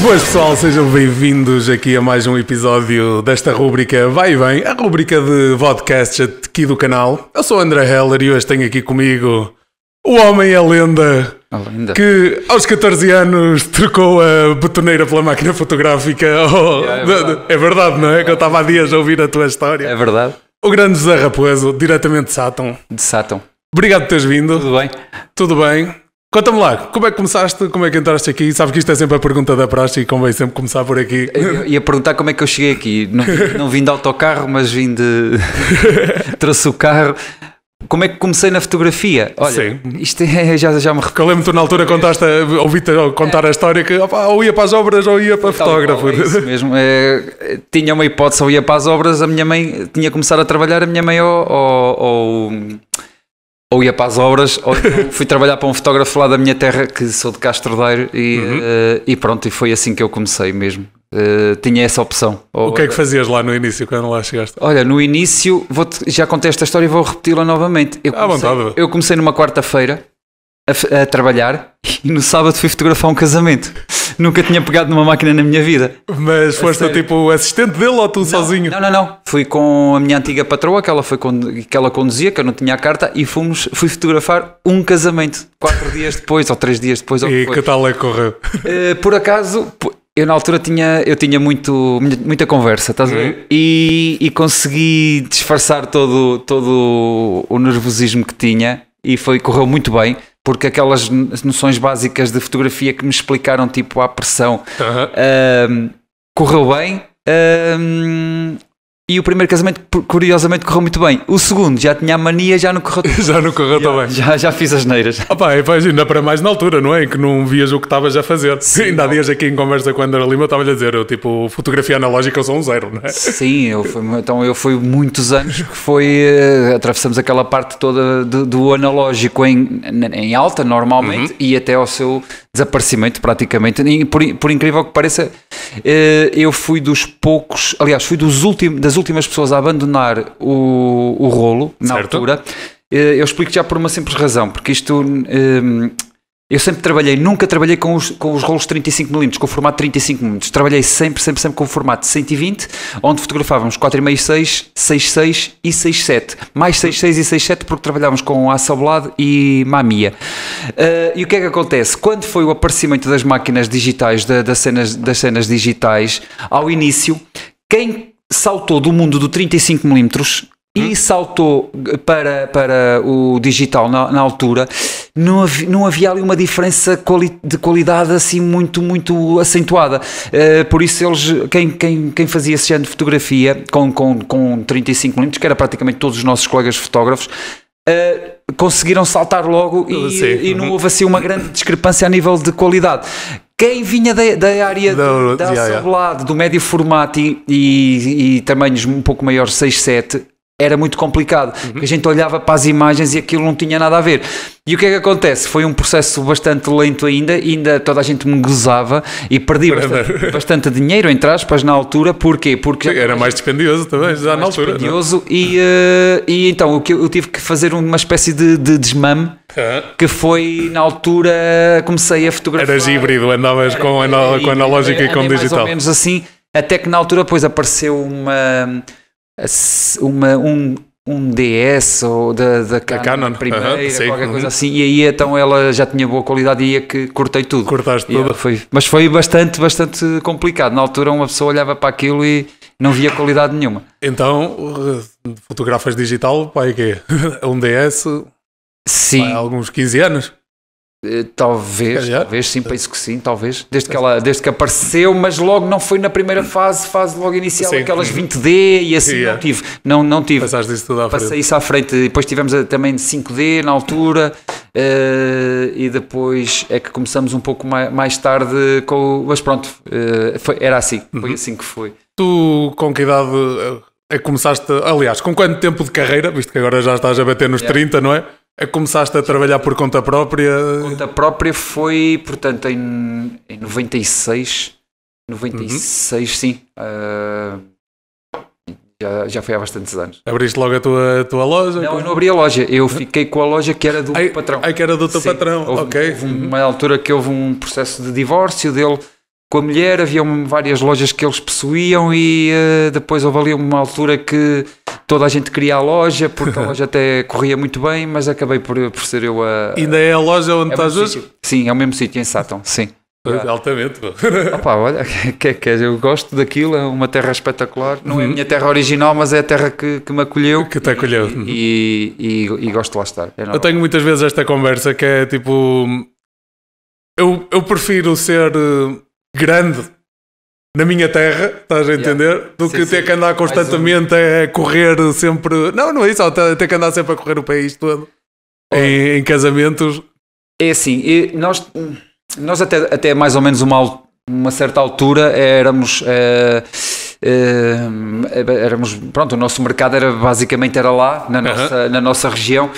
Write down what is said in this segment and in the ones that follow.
Boas pessoal, sejam bem-vindos aqui a mais um episódio desta rúbrica Vai e Vem, a rúbrica de podcasts aqui do canal. Eu sou o André Heller e hoje tenho aqui comigo o homem, a lenda, que aos 14 anos trocou a betoneira pela máquina fotográfica. É verdade, não é? Que eu estava há dias a ouvir a tua história. É verdade. O grande José Raposo, diretamente de Sátão. De Sátão. Obrigado por teres vindo. Tudo bem? Tudo bem. Conta-me lá, como é que começaste? Como é que entraste aqui? Sabes que isto é sempre a pergunta da praxe e convém sempre começar por aqui. Eu ia perguntar como é que eu cheguei aqui. Não vim de autocarro, mas vim de... Trouxe o carro. Como é que comecei na fotografia? Olha, sim. Isto é, já me recordo. Eu lembro-te na altura contaste, ouvi-te contar a história que opa, ou ia para as obras ou ia para fotógrafo. É isso mesmo. Tinha uma hipótese, ou ia para as obras, a minha mãe tinha começado a trabalhar, a minha mãe ou ia para as obras, ou então fui trabalhar para um fotógrafo lá da minha terra, que sou de Castro Daire, e pronto, e foi assim que eu comecei mesmo. Tinha essa opção. O que é que fazias lá no início, quando lá chegaste? Olha, no início, já contei esta história e vou repeti-la novamente. Eu comecei numa quarta-feira a trabalhar e no sábado fui fotografar um casamento. Nunca tinha pegado numa máquina na minha vida. Mas foste tipo assistente dele ou tu sozinho? Não. Fui com a minha antiga patroa, que ela conduzia, que eu não tinha a carta, e fui fotografar um casamento 4 dias depois ou 3 dias depois. E que tal é que correu? Por acaso, eu na altura tinha muita conversa, estás a ver? E consegui disfarçar todo o nervosismo que tinha e correu muito bem. Porque aquelas noções básicas de fotografia que me explicaram, tipo a pressão, correu bem. E o primeiro casamento, curiosamente, correu muito bem. O segundo já tinha a mania, já não correu tão bem. Já não correu tão bem. Já fiz as neiras. Opa, e pois, ainda para mais na altura, não é? Em que não vias o que estavas a fazer. Sim, ainda há dias aqui em conversa com a André Lima, eu estava-lhe a dizer, eu tipo, fotografia analógica eu sou um zero, não é? Sim, eu fui muitos anos que atravessamos aquela parte toda do analógico em alta, normalmente, e até ao seu desaparecimento, praticamente. E por incrível que pareça, eu fui dos poucos, aliás, fui das últimas pessoas a abandonar o rolo, na altura. Eu explico já por uma simples razão, porque isto... eu sempre nunca trabalhei com os rolos 35mm, com o formato 35mm. Trabalhei sempre com o formato 120, onde fotografávamos 4,5, 6, 6,6 e 6,7. Mais 6,6 e 6,7 porque trabalhávamos com Hasselblad e Mamiya. E o que é que acontece? Quando foi o aparecimento das máquinas digitais, das cenas digitais, ao início, quem saltou do mundo do 35mm e saltou para o digital na altura, não havia ali uma diferença de qualidade assim muito acentuada. Por isso quem fazia esse género de fotografia com 35mm, que era praticamente todos os nossos colegas fotógrafos, conseguiram saltar logo e não houve assim uma grande discrepância a nível de qualidade. Quem vinha da área da Hasselblad, do médio formato e tamanhos um pouco maiores, 6,7, era muito complicado, porque a gente olhava para as imagens e aquilo não tinha nada a ver. E o que é que acontece? Foi um processo bastante lento ainda toda a gente me gozava e perdi bastante dinheiro, entre aspas, na altura. Porquê? Porque era mais dispendioso também, já na altura. Dispendioso, e então eu tive que fazer uma espécie de desmame, que foi na altura, comecei a fotografar. Eras híbrido, andavas com analógica e com digital. Mais ou menos assim, até que na altura depois apareceu um DS ou da Canon primeira, qualquer coisa assim, e aí então ela já tinha boa qualidade e ia que cortei tudo. Cortaste tudo. Mas foi bastante complicado. Na altura uma pessoa olhava para aquilo e não via qualidade nenhuma. Então, fotografas digital, pai, quê? Um DS? Sim. Há alguns 15 anos? Talvez sim, penso que sim, talvez. Desde que apareceu, mas logo não foi na primeira fase logo inicial, aquelas 20D e assim, não tive. Passaste isso tudo à frente. Passei isso à frente, depois tivemos também 5D na altura, e depois é que começamos um pouco mais tarde mas pronto, era assim, foi assim que foi. Tu com que idade é que começaste, aliás, com quanto tempo de carreira, visto que agora já estás a bater nos 30, não é? É que começaste a trabalhar por conta própria? Conta própria foi, portanto, em 96, sim. Já foi há bastantes anos. Abriste logo a tua loja? Não, eu não abri a loja. Eu fiquei com a loja que era do patrão. Que era do teu patrão. Houve uma altura que houve um processo de divórcio dele. com a mulher, havia várias lojas que eles possuíam e depois houve ali uma altura que toda a gente queria a loja, porque a loja até corria muito bem, mas acabei por ser eu a... Ainda é a loja onde estás hoje? Sim, é o mesmo sítio, em Sátão, sim. Altamente. Opa, olha, eu gosto daquilo, é uma terra espetacular. Não é a minha terra original, mas é a terra que me acolheu. Que te acolheu. E gosto de lá estar. Eu tenho muitas vezes esta conversa que é tipo... Eu prefiro ser grande na minha terra, estás a entender? Do que ter que andar constantemente a correr sempre... Não é isso, ter que andar sempre a correr o país todo em casamentos. É assim, nós até mais ou menos uma certa altura éramos pronto, o nosso mercado basicamente era lá, na nossa região.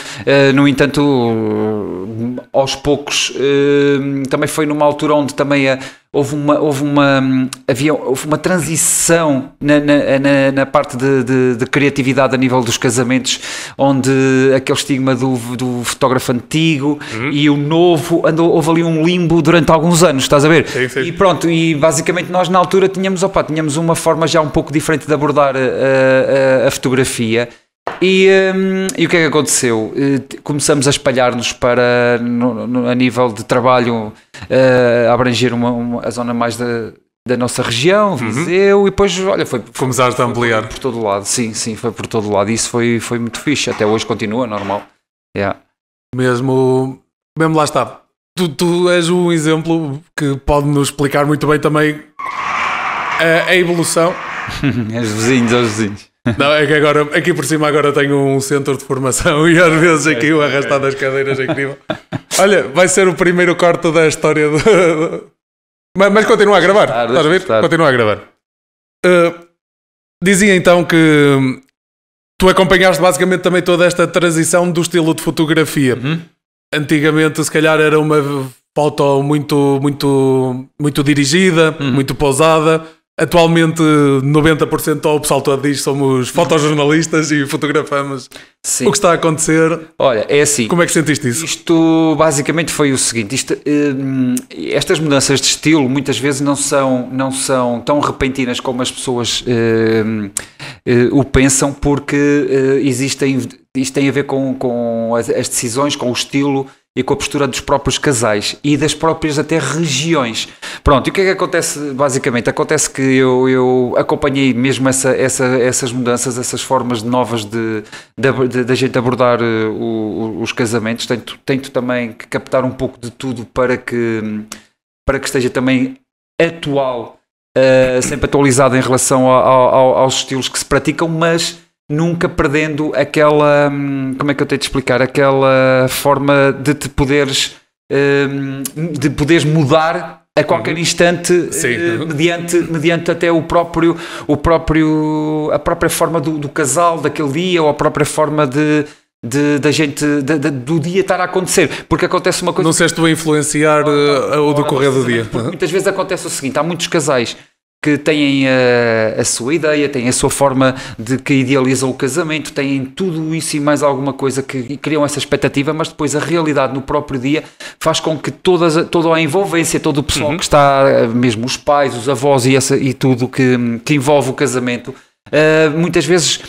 No entanto, aos poucos, também foi numa altura onde também houve uma transição na parte de criatividade a nível dos casamentos, onde aquele estigma do fotógrafo antigo e o novo, houve ali um limbo durante alguns anos, estás a ver? Sim. E pronto, e basicamente nós na altura tínhamos uma forma já um pouco diferente de abordar a fotografia. E o que é que aconteceu? Começamos a espalhar-nos a nível de trabalho, a abranger a zona mais da nossa região, Viseu, e depois, olha, começaste a ampliar. Foi por todo lado, sim, foi por todo lado, e isso foi muito fixe, até hoje continua normal. Yeah. Mesmo lá está. Tu és um exemplo que pode nos explicar muito bem também a evolução. Os vizinhos. Não, é que agora, aqui por cima agora tenho um centro de formação e às vezes aqui o arrastar das cadeiras é incrível. Olha, vai ser o primeiro corte da história Mas continua a gravar, estás a ver? Continua a gravar. Dizia então que tu acompanhaste basicamente também toda esta transição do estilo de fotografia. Antigamente se calhar era uma foto muito dirigida, muito pousada. Atualmente 90% do pessoal todo diz somos fotojornalistas e fotografamos o que está a acontecer. Olha, é assim. Como é que sentiste isso? Isto basicamente foi o seguinte, estas mudanças de estilo muitas vezes não são tão repentinas como as pessoas o pensam, porque isto tem a ver com as decisões, com o estilo e com a postura dos próprios casais e das próprias até regiões. Pronto, e o que é que acontece basicamente? Acontece que eu acompanhei mesmo essas mudanças, essas formas novas de gente abordar os casamentos. Tento também captar um pouco de tudo para que esteja também atual, sempre atualizado em relação aos estilos que se praticam, mas nunca perdendo aquela, como é que eu tenho de explicar, aquela forma de te poderes mudar a qualquer instante, mediante até a própria forma do casal daquele dia, ou a própria forma da gente, do dia estar a acontecer, porque acontece uma coisa... Não seste tu a influenciar o decorrer do dia? Muitas vezes acontece o seguinte, há muitos casais que têm a sua ideia, têm a sua forma de que idealizam o casamento, têm tudo isso e mais alguma coisa que criam essa expectativa, mas depois a realidade no próprio dia faz com que toda a envolvência, todo o pessoal que está, mesmo os pais, os avós e tudo que envolve o casamento, muitas vezes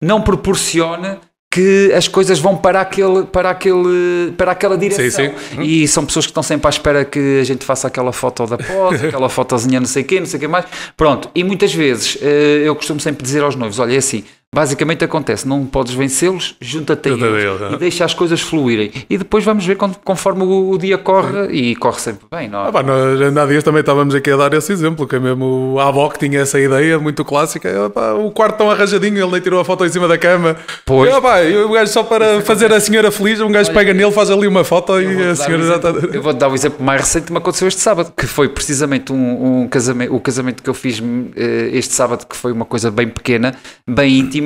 não proporciona que as coisas vão para aquela direção. Sim. E são pessoas que estão sempre à espera que a gente faça aquela foto da pose, aquela fotozinha não sei o que mais. Pronto, e muitas vezes eu costumo sempre dizer aos noivos, olha, é assim, basicamente acontece, não podes vencê-los, junta-te a eles e deixa as coisas fluírem. E depois vamos ver conforme o dia corre, e corre sempre bem, não é? Nós há dias também estávamos aqui a dar esse exemplo, que é mesmo a avó que tinha essa ideia muito clássica, o quarto tão arranjadinho, ele nem tirou a foto em cima da cama. Pois. E o gajo só para fazer a senhora feliz, um gajo pega nele, faz ali uma foto e a senhora já está... Eu vou-te dar um exemplo mais recente que me aconteceu este sábado, que foi precisamente o casamento que eu fiz este sábado, que foi uma coisa bem pequena, bem íntima,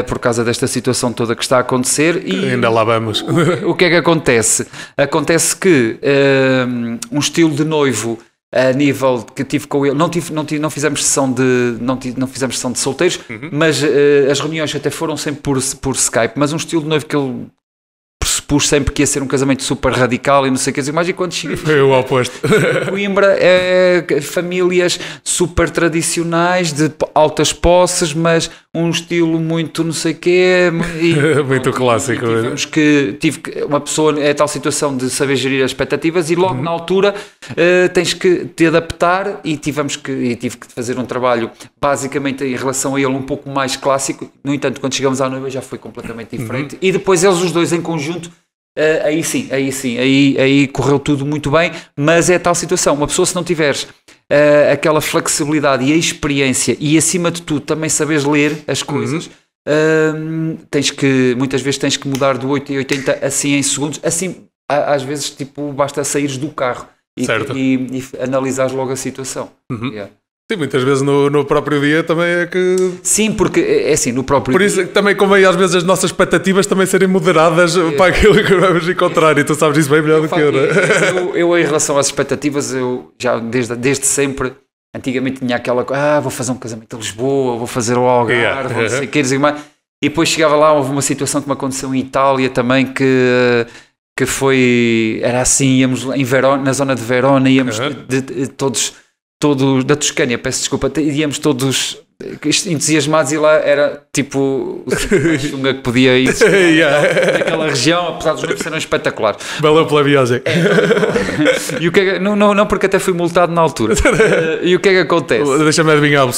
por causa desta situação toda que está a acontecer. E ainda lá vamos. O que é que acontece? Acontece que um estilo de noivo a nível que tive com ele, não fizemos sessão de solteiros, mas as reuniões até foram sempre por Skype, mas um estilo de noivo que ele, por supus sempre que ia ser um casamento super radical e não sei o que mais, e quando cheguei Foi o oposto. Coimbra, famílias super tradicionais, de altas posses, mas um estilo muito não sei o quê. Muito clássico. Uma pessoa é tal situação de saber gerir as expectativas e logo na altura tens que te adaptar e tive que fazer um trabalho basicamente em relação a ele um pouco mais clássico. No entanto, quando chegamos à noiva já foi completamente diferente. E depois eles os dois em conjunto, aí correu tudo muito bem, mas é tal situação, uma pessoa se não tiveres aquela flexibilidade e a experiência e acima de tudo também saberes ler as coisas, muitas vezes tens que mudar do 8 e 80 assim em segundos, assim às vezes tipo basta saíres do carro e analisares logo a situação. Yeah. Sim, muitas vezes no próprio dia também é que... Sim, porque é assim, no próprio Por isso dia... também convém às vezes as nossas expectativas também serem moderadas para aquilo que vamos encontrar, e tu sabes isso bem melhor do que eu, não é? Eu em relação às expectativas, eu já desde sempre, antigamente tinha aquela coisa, vou fazer um casamento em Lisboa, vou fazer o Algarve, não sei o que, e depois chegava lá, houve uma situação que me aconteceu em Itália também, que era assim, íamos em Verona, na zona de Verona, íamos todos da Toscânia, peço desculpa, íamos todos entusiasmados e lá era tipo o sítio mais chunga que podia ir naquela região, apesar dos nomes serem espetaculares. Valeu pela viagem. E o que é, não porque até fui multado na altura. E o que é que acontece? Deixa-me adivinhar a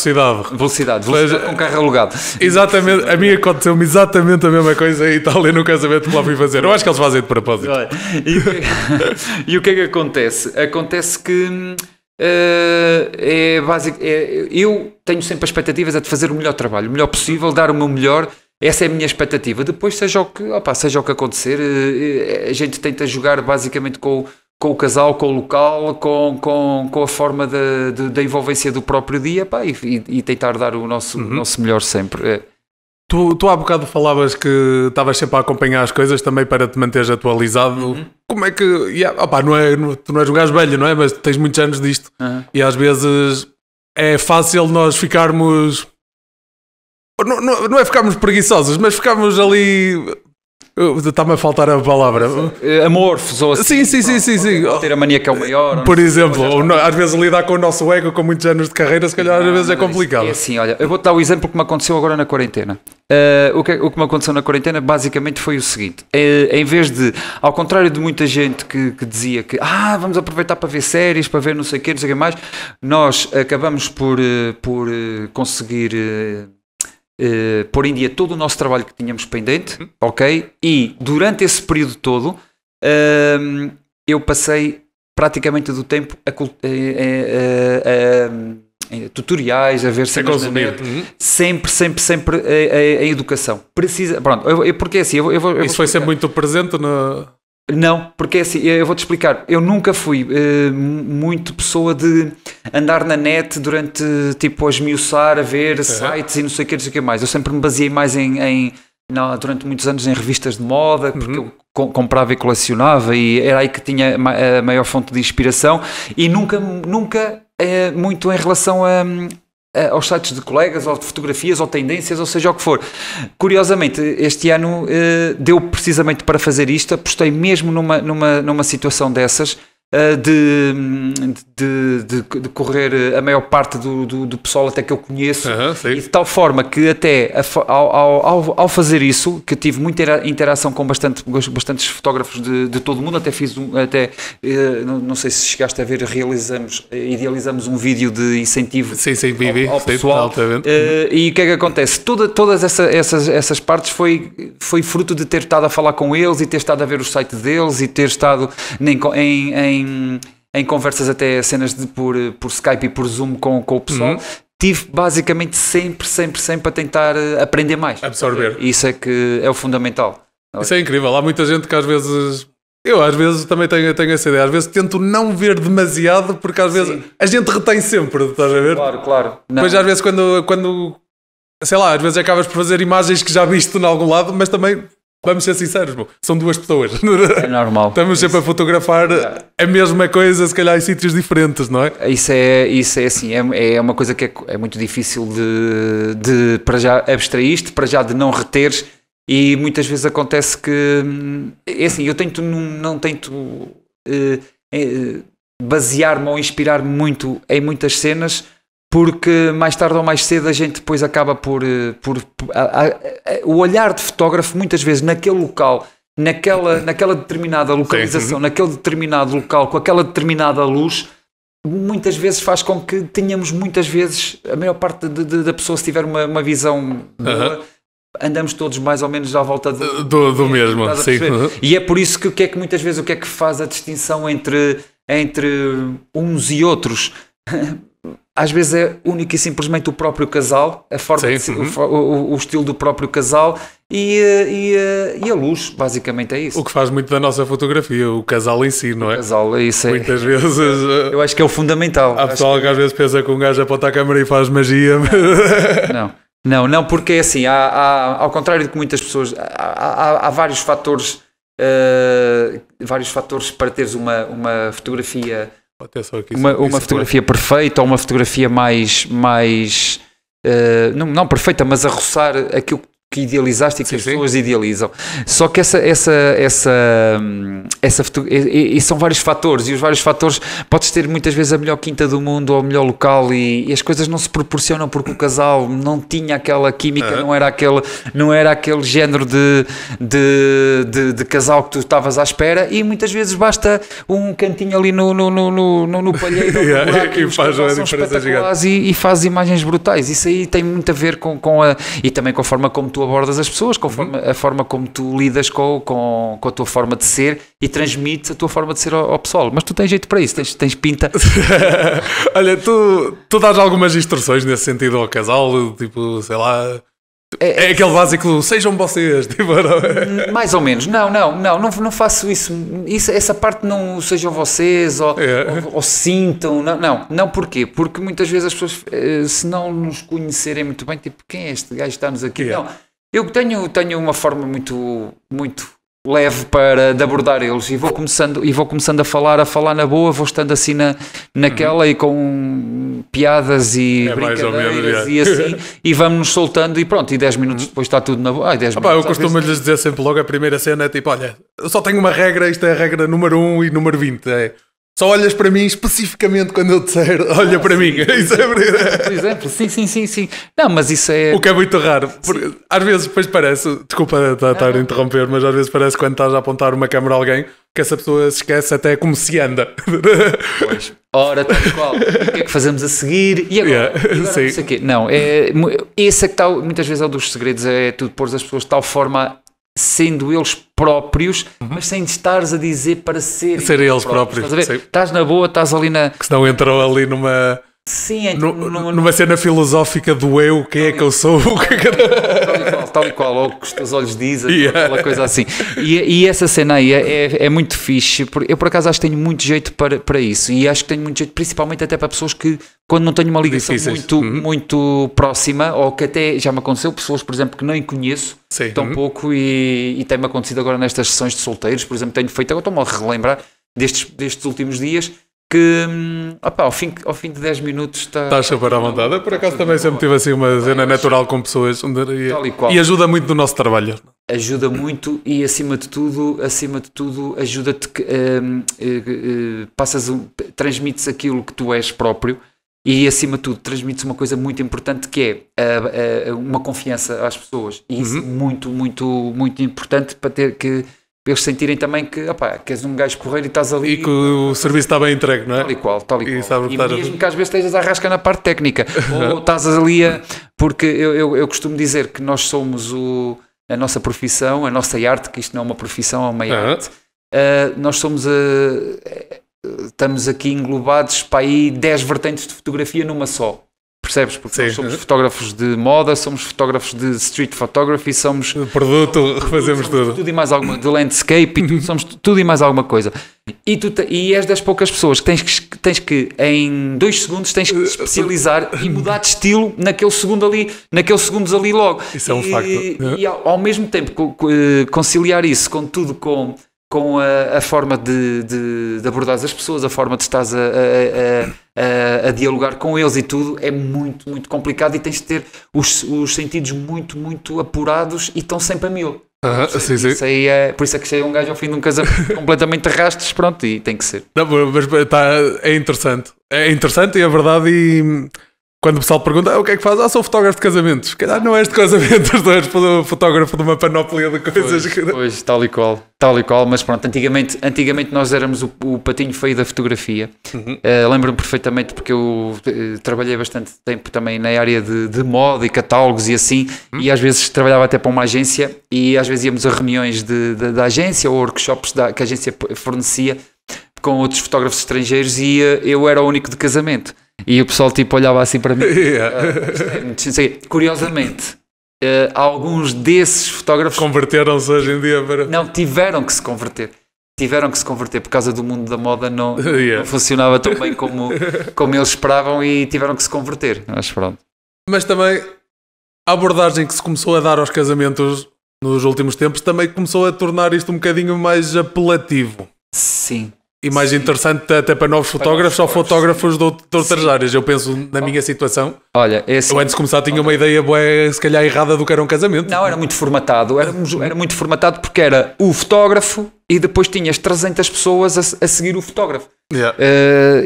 velocidade com carro alugado. Exatamente, a mim aconteceu-me exatamente a mesma coisa em Itália no casamento que lá fui fazer. Eu acho que eles fazem de propósito. E o que é que acontece? Acontece que é básico, eu tenho sempre as expectativas de fazer o melhor trabalho, o melhor possível, dar o meu melhor. Essa é a minha expectativa. Depois seja o que acontecer, a gente tenta jogar basicamente com o casal, com o local, com a forma da envolvência do próprio dia, e tentar dar o nosso melhor sempre. Tu há bocado falavas que estavas sempre a acompanhar as coisas também para te manteres atualizado. Como é que... tu não és um gajo velho, não é? Mas tens muitos anos disto. E às vezes é fácil nós ficarmos... Não é ficarmos preguiçosos, mas ficarmos ali... Está-me a faltar a palavra. Amorfos ou assim. Sim. Ter a mania que é o maior. Por exemplo, às vezes lidar com o nosso ego com muitos anos de carreira, se calhar às vezes é complicado. É assim, olha, eu vou-te dar o exemplo que me aconteceu agora na quarentena. O que me aconteceu na quarentena basicamente foi o seguinte: em vez de, ao contrário de muita gente que dizia que vamos aproveitar para ver séries, para ver não sei o que mais, nós acabamos por conseguir pôr em dia todo o nosso trabalho que tínhamos pendente, ok? E durante esse período todo eu passei praticamente do tempo a tutoriais, a ver cenas na net, sempre a educação. Porque assim, isso foi sempre muito presente no... Não, porque assim, eu vou-te explicar, eu nunca fui muito pessoa de andar na net durante, tipo, a esmiuçar, a ver sites e não sei o que mais. Eu sempre me baseei mais durante muitos anos em revistas de moda, porque eu comprava e colecionava e era aí que tinha a maior fonte de inspiração, e nunca muito em relação aos sites de colegas, ou de fotografias, ou tendências, ou seja o que for. Curiosamente, este ano deu precisamente para fazer isto, apostei mesmo numa situação dessas, de correr a maior parte do pessoal até que eu conheço, e de tal forma que até ao fazer isso, que tive muita interação com bastantes fotógrafos de todo o mundo, não sei se chegaste a ver, idealizamos um vídeo de incentivo ao pessoal, e o que é que acontece? Todas essas partes foi fruto de ter estado a falar com eles e ter estado a ver o site deles e ter estado em conversas, até cenas por Skype e por Zoom com o pessoal. Tive basicamente sempre a tentar aprender mais. Absorver. Isso é que é o fundamental. Isso é incrível. Há muita gente que às vezes... Eu às vezes também tenho essa ideia. Às vezes tento não ver demasiado, porque às vezes a gente retém sempre, estás a ver? Claro. Depois às vezes quando sei lá, às vezes acabas por fazer imagens que já viste em algum lado, mas também... Vamos ser sinceros, são duas pessoas. É normal. Estamos sempre a fotografar a mesma coisa, se calhar em sítios diferentes, não é? Isso é assim, é uma coisa que é muito difícil de para já abstrair-te, para já de não reteres E muitas vezes acontece que, é assim, eu não tento basear-me ou inspirar-me muito em muitas cenas, porque mais tarde ou mais cedo a gente depois acaba por o olhar de fotógrafo muitas vezes naquele local, naquela determinada localização, naquele determinado local, com aquela determinada luz, muitas vezes faz com que tenhamos muitas vezes, a maior parte da pessoa, se tiver uma visão boa, andamos todos mais ou menos à volta do mesmo, sim. E é por isso que muitas vezes o que é que faz a distinção entre uns e outros? Às vezes é único e simplesmente o próprio casal, a forma de ser, o estilo do próprio casal e a luz, basicamente é isso. O que faz muito da nossa fotografia, o casal em si, não é? O casal, isso é. Muitas vezes... Eu acho que é o fundamental. Há pessoal que às vezes pensa que um gajo aponta a câmera e faz magia. Não, porque é assim, ao contrário de que muitas pessoas, há vários fatores para teres uma fotografia... Uma fotografia perfeita ou uma fotografia mais não perfeita, mas a roçar aquilo que idealizaste e que as pessoas idealizam. Só que e são vários fatores, e os vários fatores, podes ter muitas vezes a melhor quinta do mundo ou o melhor local e as coisas não se proporcionam porque o casal não tinha aquela química, não era aquele género de casal que tu estavas à espera, e muitas vezes basta um cantinho ali no palheiro e faz uma diferença gigante e faz imagens brutais. Isso aí tem muito a ver e também com a forma como tu abordas as pessoas, a forma como tu lidas com a tua forma de ser e transmites a tua forma de ser ao pessoal. Mas tu tens jeito para isso, tens pinta. Olha, tu dás algumas instruções nesse sentido ao casal, tipo, sei lá... É aquele básico, sejam vocês, tipo, não. Mais ou menos, não faço isso, essa parte não sejam vocês ou sintam, não, porquê? Porque muitas vezes as pessoas, se não nos conhecerem muito bem, tipo, quem é este gajo que está-nos aqui? Não, eu tenho uma forma muito, muito leve de abordar eles e vou começando a falar na boa, vou estando assim naquela e com piadas e brincadeiras e assim, e vamos-nos soltando e pronto, e 10 minutos depois está tudo na boa. Eu costumo-lhes dizer sempre logo, a primeira cena é tipo, olha, eu só tenho uma regra, isto é a regra número 1 e número 20, só olhas para mim especificamente quando eu disser, olha para mim. Isso por exemplo, sim. Não, mas isso é... O que é muito raro. Porque às vezes depois parece, desculpa estar a interromper, mas às vezes parece quando estás a apontar uma câmera a alguém que essa pessoa se esquece até como se anda. Pois. Ora, tal e qual. O que é que fazemos a seguir? E agora? Não sei o quê. Não, esse é que está, muitas vezes é um dos segredos, é tu pôres as pessoas de tal forma... sendo eles próprios, mas sem estares a dizer para serem eles próprios. Estás na boa, estás ali na... Que senão entrou ali numa... Sim, numa cena filosófica do eu, quem é que eu sou? Tal e qual, ou que os teus olhos dizem, aquela coisa assim. E essa cena aí é muito fixe. Eu por acaso acho que tenho muito jeito para isso, e acho que tenho muito jeito, principalmente até para pessoas que, quando não tenho uma ligação muito próxima, ou que até já me aconteceu, pessoas, por exemplo, que nem conheço tão pouco, e tem-me acontecido agora nestas sessões de solteiros, por exemplo, tenho feito, agora estou-me a relembrar destes últimos dias, que ao fim de 10 minutos estás super à vontade. Eu por acaso também sempre tive assim uma cena natural com pessoas e ajuda muito no nosso trabalho. Ajuda muito e acima de tudo ajuda-te transmites aquilo que tu és próprio e acima de tudo transmites uma coisa muito importante que é uma confiança às pessoas, e isso é muito, muito, muito importante para eles sentirem também que és um gajo porreiro e estás ali... E que o serviço está bem entregue, não é? Tal e qual. E mesmo que às vezes estejas a rascar na parte técnica, ou estás ali porque eu costumo dizer que nós somos a nossa profissão, a nossa arte, que isto não é uma profissão, é uma arte, nós somos estamos aqui englobados para aí 10 vertentes de fotografia numa só. Percebes? Porque nós somos fotógrafos de moda, somos fotógrafos de street photography, somos... De produto, fazemos tudo. Tudo e mais alguma, de landscape, somos tudo e mais alguma coisa. E és das poucas pessoas que tens que em 2 segundos, tens que te especializar e mudar de estilo naqueles segundos ali logo. Isso é um facto. E ao mesmo tempo conciliar isso com tudo, com com a forma de abordar as pessoas, a forma de estás a dialogar com eles e tudo, é muito, muito complicado e tens de ter os sentidos muito, muito apurados e estão sempre a mil. Sim. Isso aí por isso é que chega um gajo ao fim de um casamento completamente arrastes, pronto, e tem que ser. Não, mas é interessante. É interessante e é verdade. E quando o pessoal pergunta o que é que faz? Sou fotógrafo de casamentos. Calhar não és de casamentos, tu és fotógrafo de uma panóplia de coisas. Pois, tal e qual, mas pronto, antigamente nós éramos o patinho feio da fotografia. Lembro-me perfeitamente porque eu trabalhei bastante tempo também na área de moda e catálogos e assim, e às vezes trabalhava até para uma agência e às vezes íamos a reuniões da agência ou workshops que a agência fornecia com outros fotógrafos estrangeiros e eu era o único de casamento. E o pessoal tipo olhava assim para mim. Curiosamente, alguns desses fotógrafos converteram-se hoje em dia para... Não, tiveram que se converter por causa do mundo da moda, não funcionava tão bem como eles esperavam e tiveram que se converter. Mas pronto. Mas também a abordagem que se começou a dar aos casamentos nos últimos tempos também começou a tornar isto um bocadinho mais apelativo. Sim. E mais interessante até para novos fotógrafos ou fotógrafos de outras áreas. Eu penso na minha situação. Olha, eu antes de começar tinha uma ideia se calhar errada do que era um casamento. Não, era muito formatado. Era muito formatado porque era o fotógrafo e depois tinhas 300 pessoas a seguir o fotógrafo.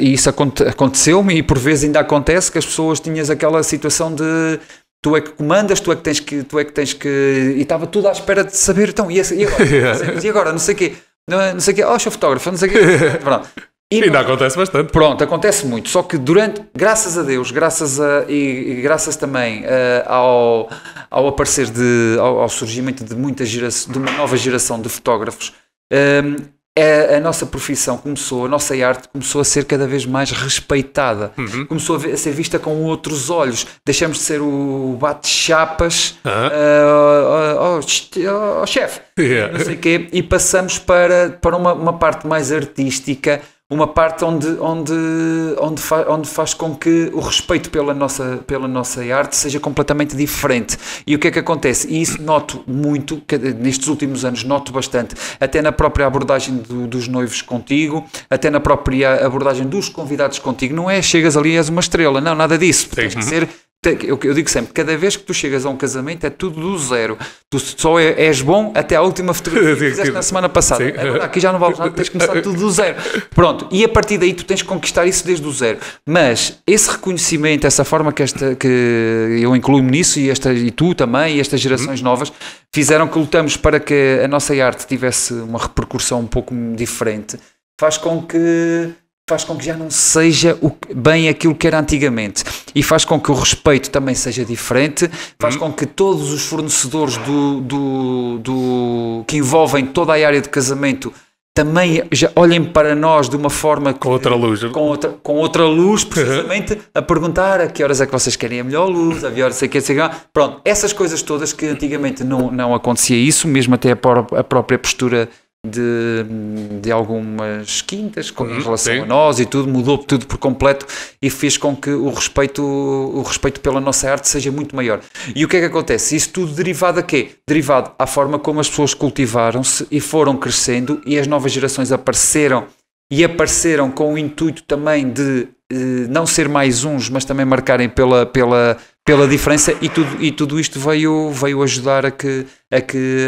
E isso aconteceu-me e por vezes ainda acontece que as pessoas tinhas aquela situação de... Tu é que comandas, tu é que tens que... E estava tudo à espera de saber, então, e agora? E agora? Não sei o quê. Não sei o quê, sou fotógrafo, não sei o quê. Pronto. E ainda acontece bastante. Pronto, acontece muito. Só que graças a Deus, graças também ao aparecer ao surgimento de uma nova geração de fotógrafos, a nossa profissão a nossa arte começou a ser cada vez mais respeitada. Começou a ser vista com outros olhos. Deixamos de ser o bate-chapas chefe, não sei o quê, e passamos para uma parte mais artística, uma parte onde faz com que o respeito pela nossa arte seja completamente diferente. E o que é que acontece? E isso noto muito, nestes últimos anos noto bastante, até na própria abordagem dos noivos contigo, até na própria abordagem dos convidados contigo. Não é chegas ali e és uma estrela, não, nada disso. Tens que ser... Eu digo sempre, cada vez que tu chegas a um casamento é tudo do zero. Tu só és bom até à última fotografia que fizeste na semana passada. Agora aqui já não vales nada, tens que começar tudo do zero. Pronto, e a partir daí tu tens que conquistar isso desde o zero. Mas esse reconhecimento, essa forma que eu incluo-me nisso e tu também, e estas gerações novas, fizeram que lutamos para que a nossa arte tivesse uma repercussão um pouco diferente. Faz com que já não seja bem aquilo que era antigamente e faz com que o respeito também seja diferente, faz com que todos os fornecedores que envolvem toda a área de casamento também já olhem para nós de uma forma com outra luz, com outra luz, precisamente a perguntar a que horas é que vocês querem a melhor luz, a que horas é que pronto, essas coisas todas que antigamente não acontecia isso, mesmo até a própria postura de algumas quintas em relação a nós e tudo, mudou tudo por completo e fez com que o respeito pela nossa arte seja muito maior. E o que é que acontece? Isso tudo derivado a quê? Derivado à forma como as pessoas cultivaram-se e foram crescendo e as novas gerações apareceram com o intuito também de não ser mais uns, mas também marcarem pela diferença e tudo isto veio ajudar a que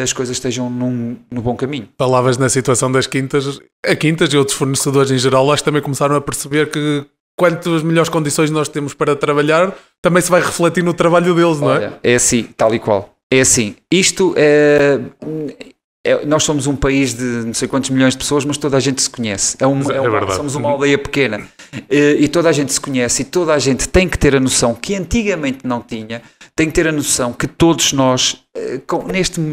as coisas estejam no bom caminho. Falavas na situação das quintas, a quintas e outros fornecedores em geral, acho que também começaram a perceber que quantas melhores condições nós temos para trabalhar, também se vai refletir no trabalho deles, não é? É assim, tal e qual. É assim, isto nós somos um país de não sei quantos milhões de pessoas, mas toda a gente se conhece. Somos uma aldeia pequena e toda a gente se conhece e toda a gente tem que ter a noção que antigamente não tinha, tem que ter a noção que todos nós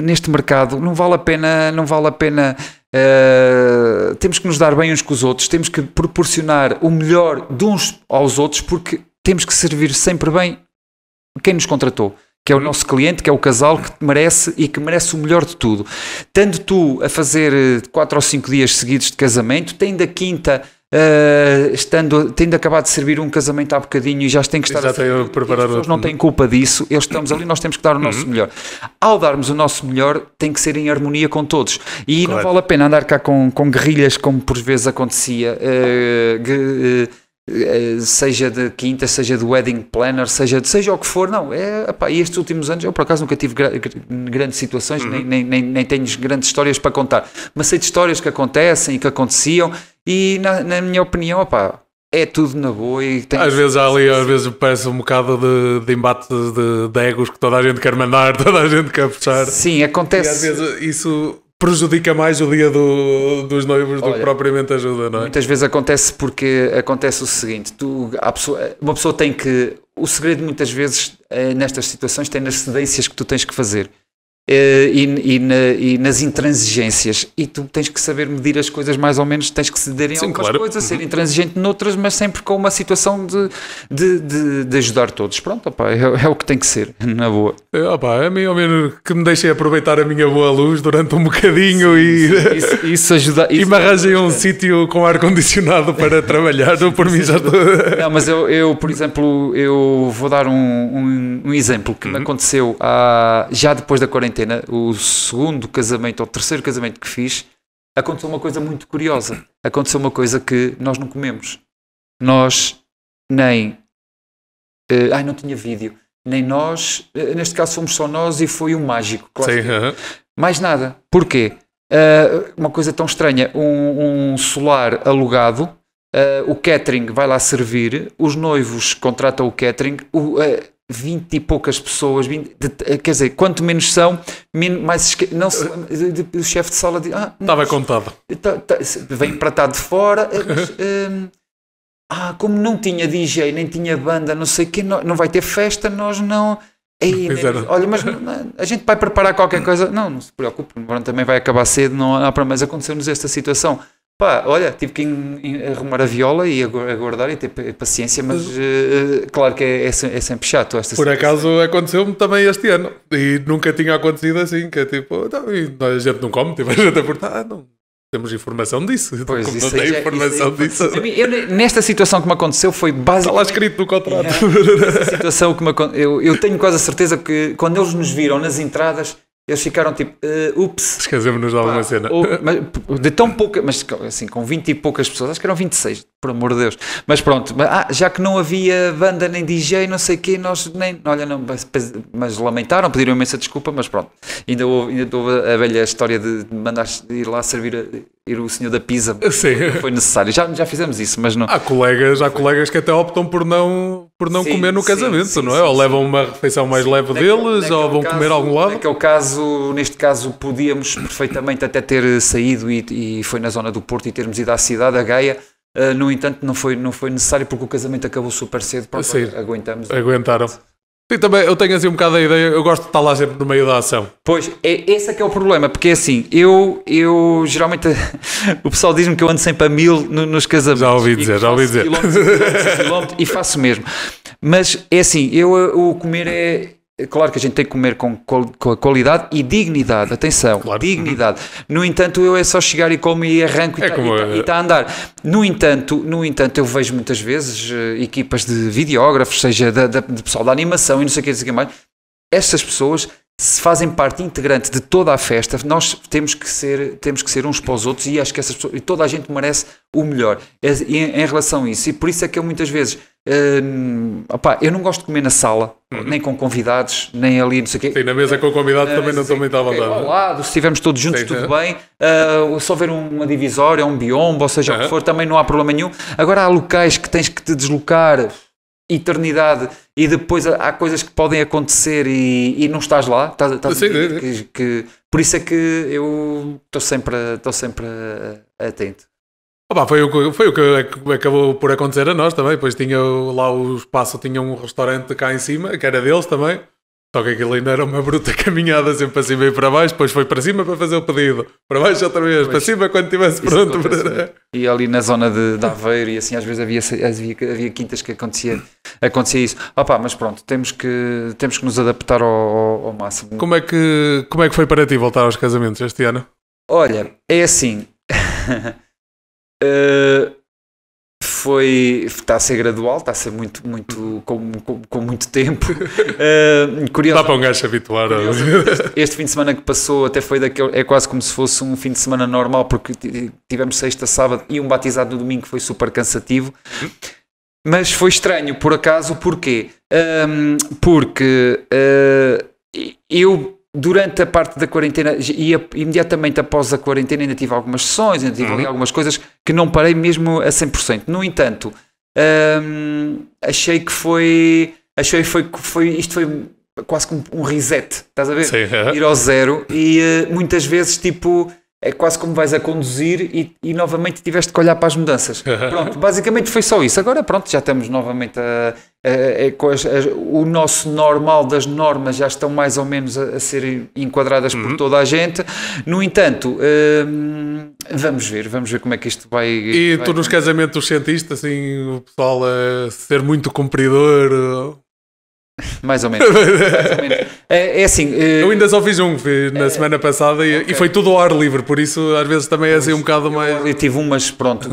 neste mercado não vale a pena temos que nos dar bem uns com os outros, temos que proporcionar o melhor de uns aos outros porque temos que servir sempre bem quem nos contratou, que é o nosso cliente, que é o casal que merece o melhor de tudo. Tendo tu a fazer 4 ou 5 dias seguidos de casamento, tendo a quinta tendo acabado de servir um casamento há bocadinho e já tem que estar já tem a preparar. As pessoas não têm culpa disso, eles estamos ali, nós temos que dar o nosso melhor. Ao darmos o nosso melhor, tem que ser em harmonia com todos. E não vale a pena andar cá com guerrilhas, como por vezes acontecia, seja de quinta, seja de wedding planner, seja o que for. Não, e estes últimos anos eu por acaso nunca tive grandes situações, nem tenho grandes histórias para contar, mas sei de histórias que acontecem e que aconteciam, e na minha opinião, é tudo na boa. E às vezes parece um bocado de embate de egos, que toda a gente quer mandar, toda a gente quer puxar. Sim, acontece. E às vezes isso prejudica mais o dia dos noivos do que propriamente ajuda, não é? Muitas vezes acontece porque acontece o seguinte, uma pessoa tem que... O segredo muitas vezes nestas situações tem nas cedências que tu tens que fazer. E nas intransigências, e tu tens que saber medir as coisas mais ou menos, tens que ceder em algumas coisas, ser intransigente noutras, mas sempre com uma situação de ajudar todos. Pronto, é o que tem que ser, na boa. A mim ao menos que me deixem aproveitar a minha boa luz durante um bocadinho. Isso ajuda. E me arranjem um sítio com ar-condicionado para trabalhar, por mim já estou... Não, mas eu, por exemplo, eu vou dar um exemplo que me aconteceu já depois da quarentena. O segundo casamento ou terceiro casamento que fiz, aconteceu uma coisa muito curiosa. Aconteceu uma coisa que nós não comemos. Nós nem... não tinha vídeo. Nem nós, neste caso fomos só nós e foi um mágico. Claro. Sim, mais nada. Porquê? Uma coisa tão estranha. Um solar alugado, o catering vai lá servir, os noivos contratam o catering, 20 e poucas pessoas, quer dizer, quanto menos são, mais o chefe de sala diz, estava contado. Vem pratado de fora, mas, como não tinha DJ, nem tinha banda, não sei o quê, não vai ter festa, nós não... olha, mas a gente vai preparar qualquer coisa, não se preocupe, também vai acabar cedo, não há para mais. Aconteceu-nos esta situação. Olha, tive que arrumar a viola e aguardar e ter paciência, mas claro que é sempre chato. Por acaso aconteceu-me também este ano e nunca tinha acontecido assim, que é tipo, a gente não come, tipo, a gente a portar, não temos informação disso. Pois, como não tem informação disso. Nesta situação que me aconteceu foi basicamente... Está lá escrito no contrato. Nesta situação que eu tenho quase a certeza que quando eles nos viram nas entradas, eles ficaram tipo, ups. Esquecemos-nos de alguma cena. De tão pouca, mas assim, com 20 e poucas pessoas, acho que eram 26, por amor de Deus. Mas pronto, já que não havia banda nem DJ, não sei o quê, nós nem. Olha, não, mas lamentaram, pediram imensa desculpa, mas pronto. Ainda houve a velha história de mandar ir lá servir o senhor da pizza. Sim. Foi necessário. Já fizemos isso, mas não. Há colegas que até optam por não comer no casamento, não é? Ou levam uma refeição mais leve deles, ou vão comer a algum lado. Neste caso, podíamos perfeitamente até ter saído e foi na zona do Porto e termos ido à cidade, a Gaia. No entanto, não foi necessário porque o casamento acabou super cedo. Aguentaram. E também eu tenho assim um bocado a ideia, eu gosto de estar lá sempre no meio da ação. Pois, esse é que é o problema, porque assim, eu geralmente, o pessoal diz-me que eu ando sempre a 1000 nos casamentos. Já ouvi dizer. Quilómetros, e faço mesmo. Mas é assim, o comer é... Claro que a gente tem que comer com qualidade e dignidade, atenção, claro. Dignidade. No entanto, eu é só chegar e como e arranco e está a andar. No entanto, eu vejo muitas vezes equipas de videógrafos, seja de pessoal da animação e não sei o que mais. Estas pessoas se fazem parte integrante de toda a festa. Nós temos que ser uns para os outros e acho que essas pessoas, e toda a gente merece o melhor em relação a isso. E por isso é que eu muitas vezes eu não gosto de comer na sala, nem com convidados, nem ali, não sei o quê. Sim, na mesa com convidados também não estou muito à vontade. Ao lado, se estivermos todos juntos, tudo bem. Se houver uma divisória, um biombo, ou seja o que for, também não há problema nenhum. Agora há locais que tens que te deslocar eternidade e depois há coisas que podem acontecer e não estás lá. Por isso é que eu estou sempre atento. Foi o que acabou por acontecer a nós também. Depois tinha lá o espaço, tinha um restaurante cá em cima, que era deles também. Só que aquilo ainda era uma bruta caminhada, sempre para cima e para baixo. Depois foi para cima para fazer o pedido, para baixo outra vez, para cima quando estivesse pronto. E ali na zona de Aveiro, e assim às vezes havia quintas que acontecia isso. Mas pronto, temos que nos adaptar ao máximo. Como é que foi para ti voltar aos casamentos este ano? Olha, é assim... está a ser gradual, está a ser muito com muito tempo. Dá para um gajo se habituar. Este fim de semana que passou até foi é quase como se fosse um fim de semana normal, porque tivemos sexta, sábado e um batizado no domingo, que foi super cansativo. Mas foi estranho, por acaso. Porquê? Porque eu, durante a parte da quarentena, imediatamente após a quarentena, ainda tive algumas sessões, ainda tive ali algumas coisas que não parei mesmo a 100%. No entanto, achei que isto foi quase como um reset, estás a ver? Sim, ir ao zero, e muitas vezes tipo é quase como vais a conduzir e novamente tiveste que olhar para as mudanças. Pronto, basicamente foi só isso. Agora pronto, já estamos novamente o nosso normal das normas já estão mais ou menos a ser enquadradas por toda a gente. No entanto, vamos ver como é que isto vai... E tu nos casamentos sentiste assim o pessoal a ser muito cumpridor? Mais ou menos. É assim. Eu ainda só fiz na semana passada e foi tudo ao ar livre, por isso às vezes também é assim um bocado mais. Eu tive umas, pronto.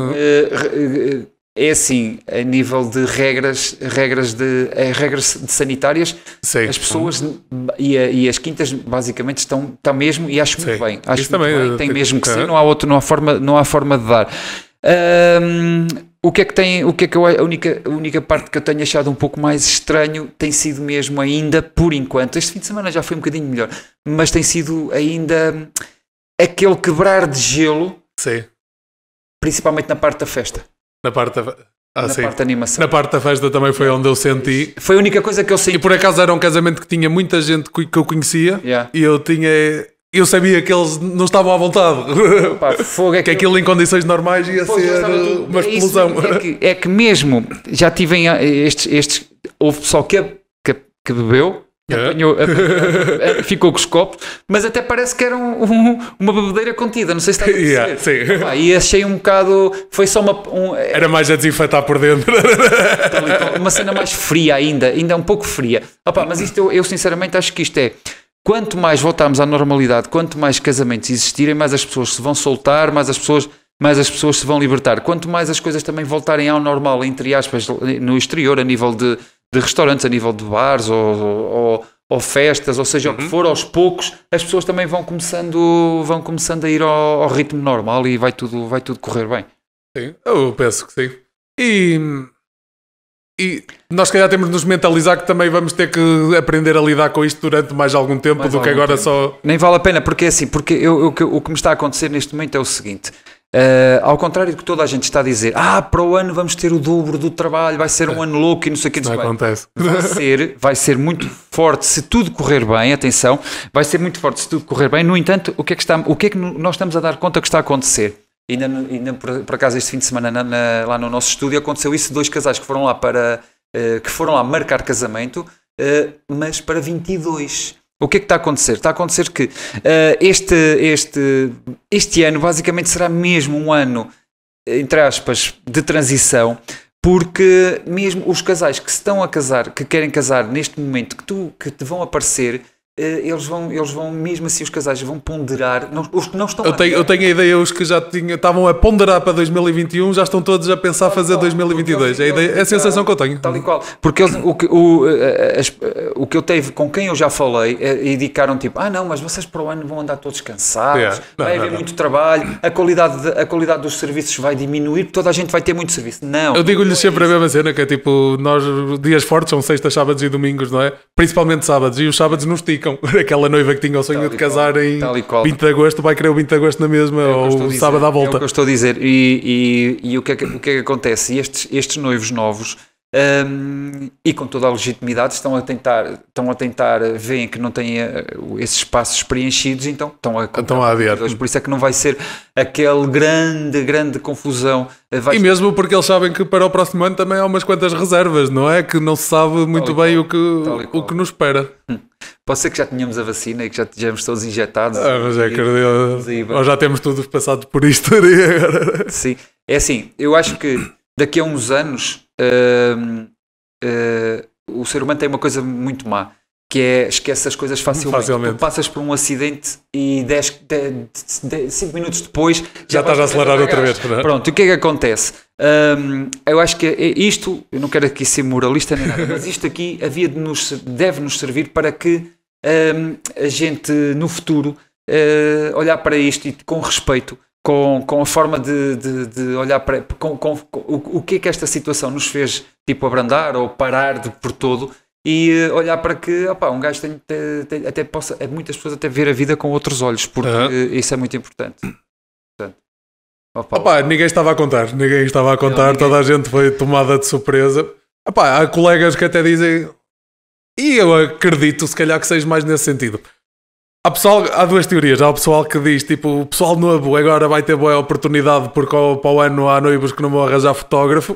É assim, a nível de regras de sanitárias, sim. As pessoas e as quintas basicamente estão mesmo, e acho muito bem. Acho muito bem, tem mesmo que ser, não há forma de dar. O que é que a única parte que eu tenho achado um pouco mais estranho tem sido mesmo ainda, por enquanto, este fim de semana já foi um bocadinho melhor, mas tem sido ainda aquele quebrar de gelo, sim. Principalmente na parte da festa. Na parte da animação. Na parte da festa também foi onde eu senti. Foi a única coisa que eu senti. E por acaso era um casamento que tinha muita gente que eu conhecia, e eu sabia que eles não estavam à vontade. Opa, que aquilo em condições normais ia ser uma explosão. É que mesmo já tive houve pessoal que bebeu, ficou com os copos, mas até parece que era uma bebedeira contida, não sei se está a perceber. E achei um bocado, foi só era mais a desinfetar por dentro. Uma cena mais fria ainda um pouco fria. Mas isto eu sinceramente acho que isto é, quanto mais voltarmos à normalidade, quanto mais casamentos existirem, mais as pessoas se vão soltar, mais as pessoas se vão libertar. Quanto mais as coisas também voltarem ao normal, entre aspas, no exterior, a nível de restaurantes, a nível de bares ou festas, ou seja, o que for, aos poucos, as pessoas também vão começando a ir ao ritmo normal e vai tudo correr bem. Sim, eu penso que sim. E nós, se calhar, temos de nos mentalizar que também vamos ter que aprender a lidar com isto durante mais algum tempo do que agora só... Nem vale a pena, porque é assim, o que me está a acontecer neste momento é o seguinte, ao contrário do que toda a gente está a dizer, para o ano vamos ter o dobro do trabalho, vai ser um ano louco e não sei o que. Não acontece. Vai ser muito forte se tudo correr bem, atenção, vai ser muito forte se tudo correr bem. No entanto, o que é que nós estamos a dar conta que está a acontecer? Ainda por acaso este fim de semana lá no nosso estúdio aconteceu isso, 2 casais que foram lá marcar casamento, mas para 22. O que é que está a acontecer? Está a acontecer que este ano basicamente será mesmo um ano, entre aspas, de transição, porque mesmo os casais que se estão a casar, que querem casar neste momento, que te vão aparecer, eles vão mesmo assim, os casais vão ponderar, os que não estão eu tenho a ideia, os que já estavam a ponderar para 2021 já estão todos a pensar fazer 2022, é a sensação que eu tenho. Tal e qual, porque eles, o que eu teve com quem eu já falei, indicaram tipo, não, mas vocês para o ano vão andar todos cansados, vai haver muito trabalho, a qualidade dos serviços vai diminuir, toda a gente vai ter muito serviço. Não. Eu digo-lhes sempre a mesma cena, que é tipo, nós, dias fortes são sextas, sábados e domingos, não é? Principalmente sábados, e os sábados nos esticam. Aquela noiva que tinha o sonho de casar em 20 de agosto vai querer o 20 de agosto na mesma, ou sábado à volta. É o que eu estou a dizer. E o que é que acontece? Estes noivos novos, e com toda a legitimidade, estão a tentar, veem que não têm esses espaços preenchidos, então estão a adiar. Por isso é que não vai ser aquele grande confusão. E mesmo porque eles sabem que para o próximo ano também há umas quantas reservas, não é? Que não se sabe muito bem o que nos espera. Pode ser que já tenhamos a vacina e que já estejamos todos injetados. Mas é que nós já temos todos passado por isto. Sim, é assim, eu acho que daqui a uns anos o ser humano tem uma coisa muito má, que é esquece as coisas facilmente. Tu passas por um acidente e 5 minutos depois já estás a acelerar outra vez. Pronto, e o que é que acontece? Eu acho que isto, eu não quero aqui ser moralista nem nada, mas isto aqui deve-nos servir para que a gente no futuro olhar para isto e com respeito, com a forma de olhar para o que é que esta situação nos fez tipo abrandar ou parar por todo e olhar para que um gajo até possa, muitas pessoas até ver a vida com outros olhos, porque isso é muito importante. Ninguém estava a contar, toda a gente foi tomada de surpresa. Há colegas que até dizem, e eu acredito se calhar que seja mais nesse sentido. Há duas teorias. Há o pessoal que diz, tipo, o pessoal novo agora vai ter boa oportunidade porque para o ano há noivos que não vão arranjar fotógrafo.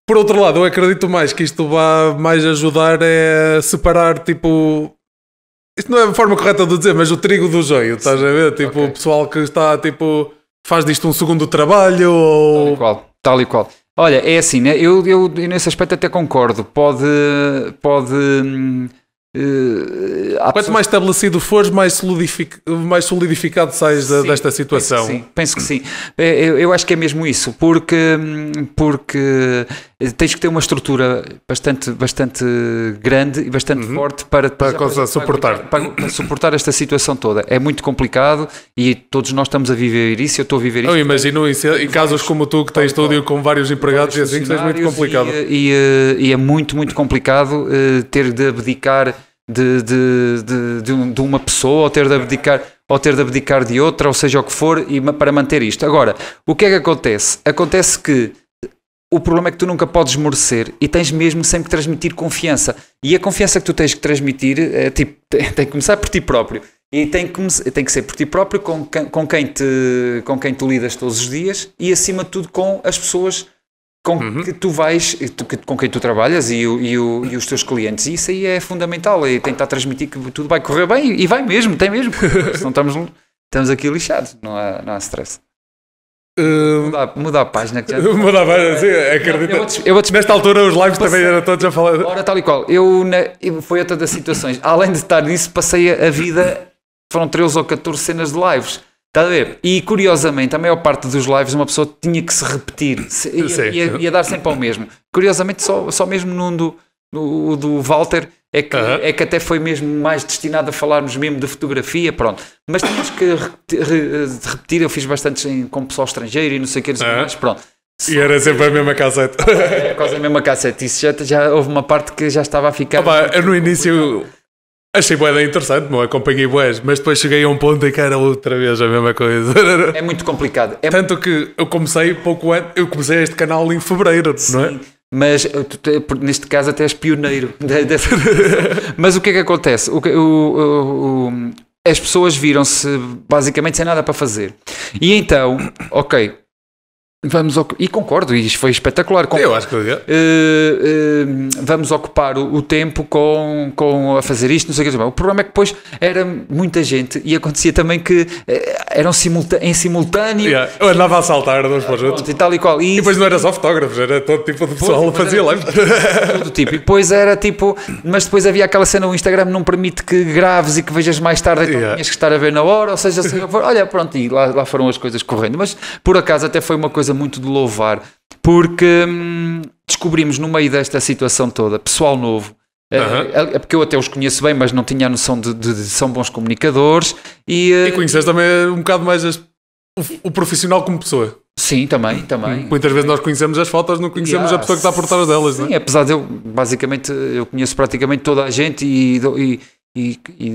Por outro lado, eu acredito mais que isto vai mais ajudar a separar, tipo... Isto não é a forma correta de dizer, mas o trigo do joio, estás a ver? Tipo, o pessoal que está, tipo... Faz disto um segundo trabalho ou... Tal e qual. Olha, é assim, né? Eu nesse aspecto até concordo. Quanto mais estabelecido fores, mais solidificado sais desta situação. Penso que sim. Eu acho que é mesmo isso, porque tens que ter uma estrutura bastante grande e bastante forte para suportar esta situação toda. É muito complicado e todos nós estamos a viver isso. Eu estou a viver isso. Eu imagino isso, em casos como tu, que tens estúdio com vários empregados e assim, que é muito complicado. E é muito, muito complicado ter de abdicar de uma pessoa ou ter de abdicar de outra, ou seja o que for, para manter isto. Agora, o que é que acontece? Acontece que o problema é que tu nunca podes esmorecer e tens mesmo sempre que transmitir confiança. E a confiança que tu tens que transmitir tem que começar por ti próprio. E tem que ser por ti próprio, com quem tu lidas todos os dias e, acima de tudo, com as pessoas com que tu vais, com quem tu trabalhas e os teus clientes. E isso aí é fundamental, é tentar transmitir que tudo vai correr bem e vai mesmo, tem mesmo. Senão estamos aqui lixados, não há stress. Muda a página. Muda a página, sim, acredito. Nesta altura os lives também eram todos a falar. Ora, tal e qual. Foi outra das situações. Além de estar nisso, passei a vida, foram 13 ou 14 cenas de lives. Está a ver? E curiosamente, a maior parte dos lives uma pessoa tinha que se repetir, ia dar sempre ao mesmo. Curiosamente, só mesmo num do Walter é que até foi mesmo mais destinado a falarmos mesmo de fotografia, pronto. Mas tínhamos que repetir, eu fiz bastante com pessoal estrangeiro e não sei o que, mas pronto. E era sempre a mesma cassete. Era quase a mesma cassete. Isso já houve uma parte que já estava a ficar... eu no início... Achei bué interessante, acompanhei bués, mas depois cheguei a um ponto em que era outra vez a mesma coisa. É muito complicado. Tanto que eu comecei comecei este canal em fevereiro, não é? Mas neste caso até és pioneiro. Mas o que é que acontece? As pessoas viram-se basicamente sem nada para fazer. E então, e concordo, e isto foi espetacular. Eu acho que vamos ocupar o tempo com a fazer isto, não sei o que. O problema é que depois era muita gente e acontecia também que eram em simultâneo. Eu andava a saltar uns para os outros. E tal e qual. E depois não era só fotógrafos, era todo tipo de pessoal que fazia live. Todo tipo. E depois era tipo. Mas depois havia aquela cena, o Instagram não permite que graves e que vejas mais tarde, então tinhas que estar a ver na hora. Ou seja, olha, pronto, e lá foram as coisas correndo. Mas por acaso até foi uma coisa muito de louvar, porque descobrimos no meio desta situação toda pessoal novo, porque eu até os conheço bem, mas não tinha a noção de são bons comunicadores e conheces também um bocado mais o profissional como pessoa. Sim, também. Muitas vezes nós conhecemos as fotos, não conhecemos a pessoa que está por trás delas. Sim, apesar de eu conheço praticamente toda a gente e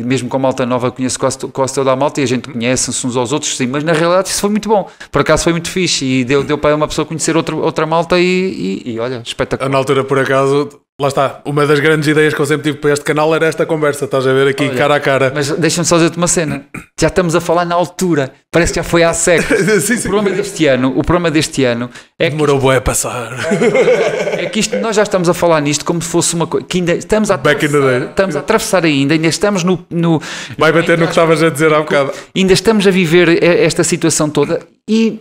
mesmo com a malta nova conheço quase toda a malta e a gente conhece-se uns aos outros, sim, mas na realidade isso foi muito bom, por acaso foi muito fixe e deu para uma pessoa conhecer outra malta e olha, espetacular. Na altura, por acaso, lá está, uma das grandes ideias que eu sempre tive para este canal era esta conversa, estás a ver aqui, olha, cara a cara. Mas deixa-me só dizer-te uma cena, já estamos a falar na altura, parece que já foi há séculos. Sim. O problema deste ano é que demorou bué a passar. É que nós já estamos a falar nisto como se fosse uma coisa que ainda estamos a atravessar ainda estamos no vai bater no que estavas a dizer há bocado. Ainda estamos a viver esta situação toda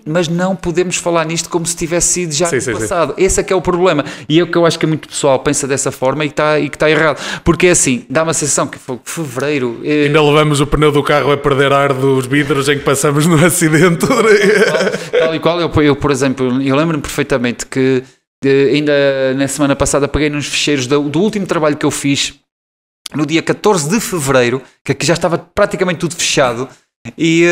mas não podemos falar nisto como se tivesse sido já no passado. Sim. Esse é que é o problema. E é o que eu acho que muito pessoal pensa dessa forma e que está errado. Porque é assim, dá uma sensação que foi fevereiro... Ainda levamos o pneu do carro a perder ar dos vidros em que passamos no acidente. Tal e qual. Eu, por exemplo, eu lembro-me perfeitamente que ainda na semana passada peguei nos ficheiros do último trabalho que eu fiz no dia 14 de fevereiro, que aqui já estava praticamente tudo fechado, e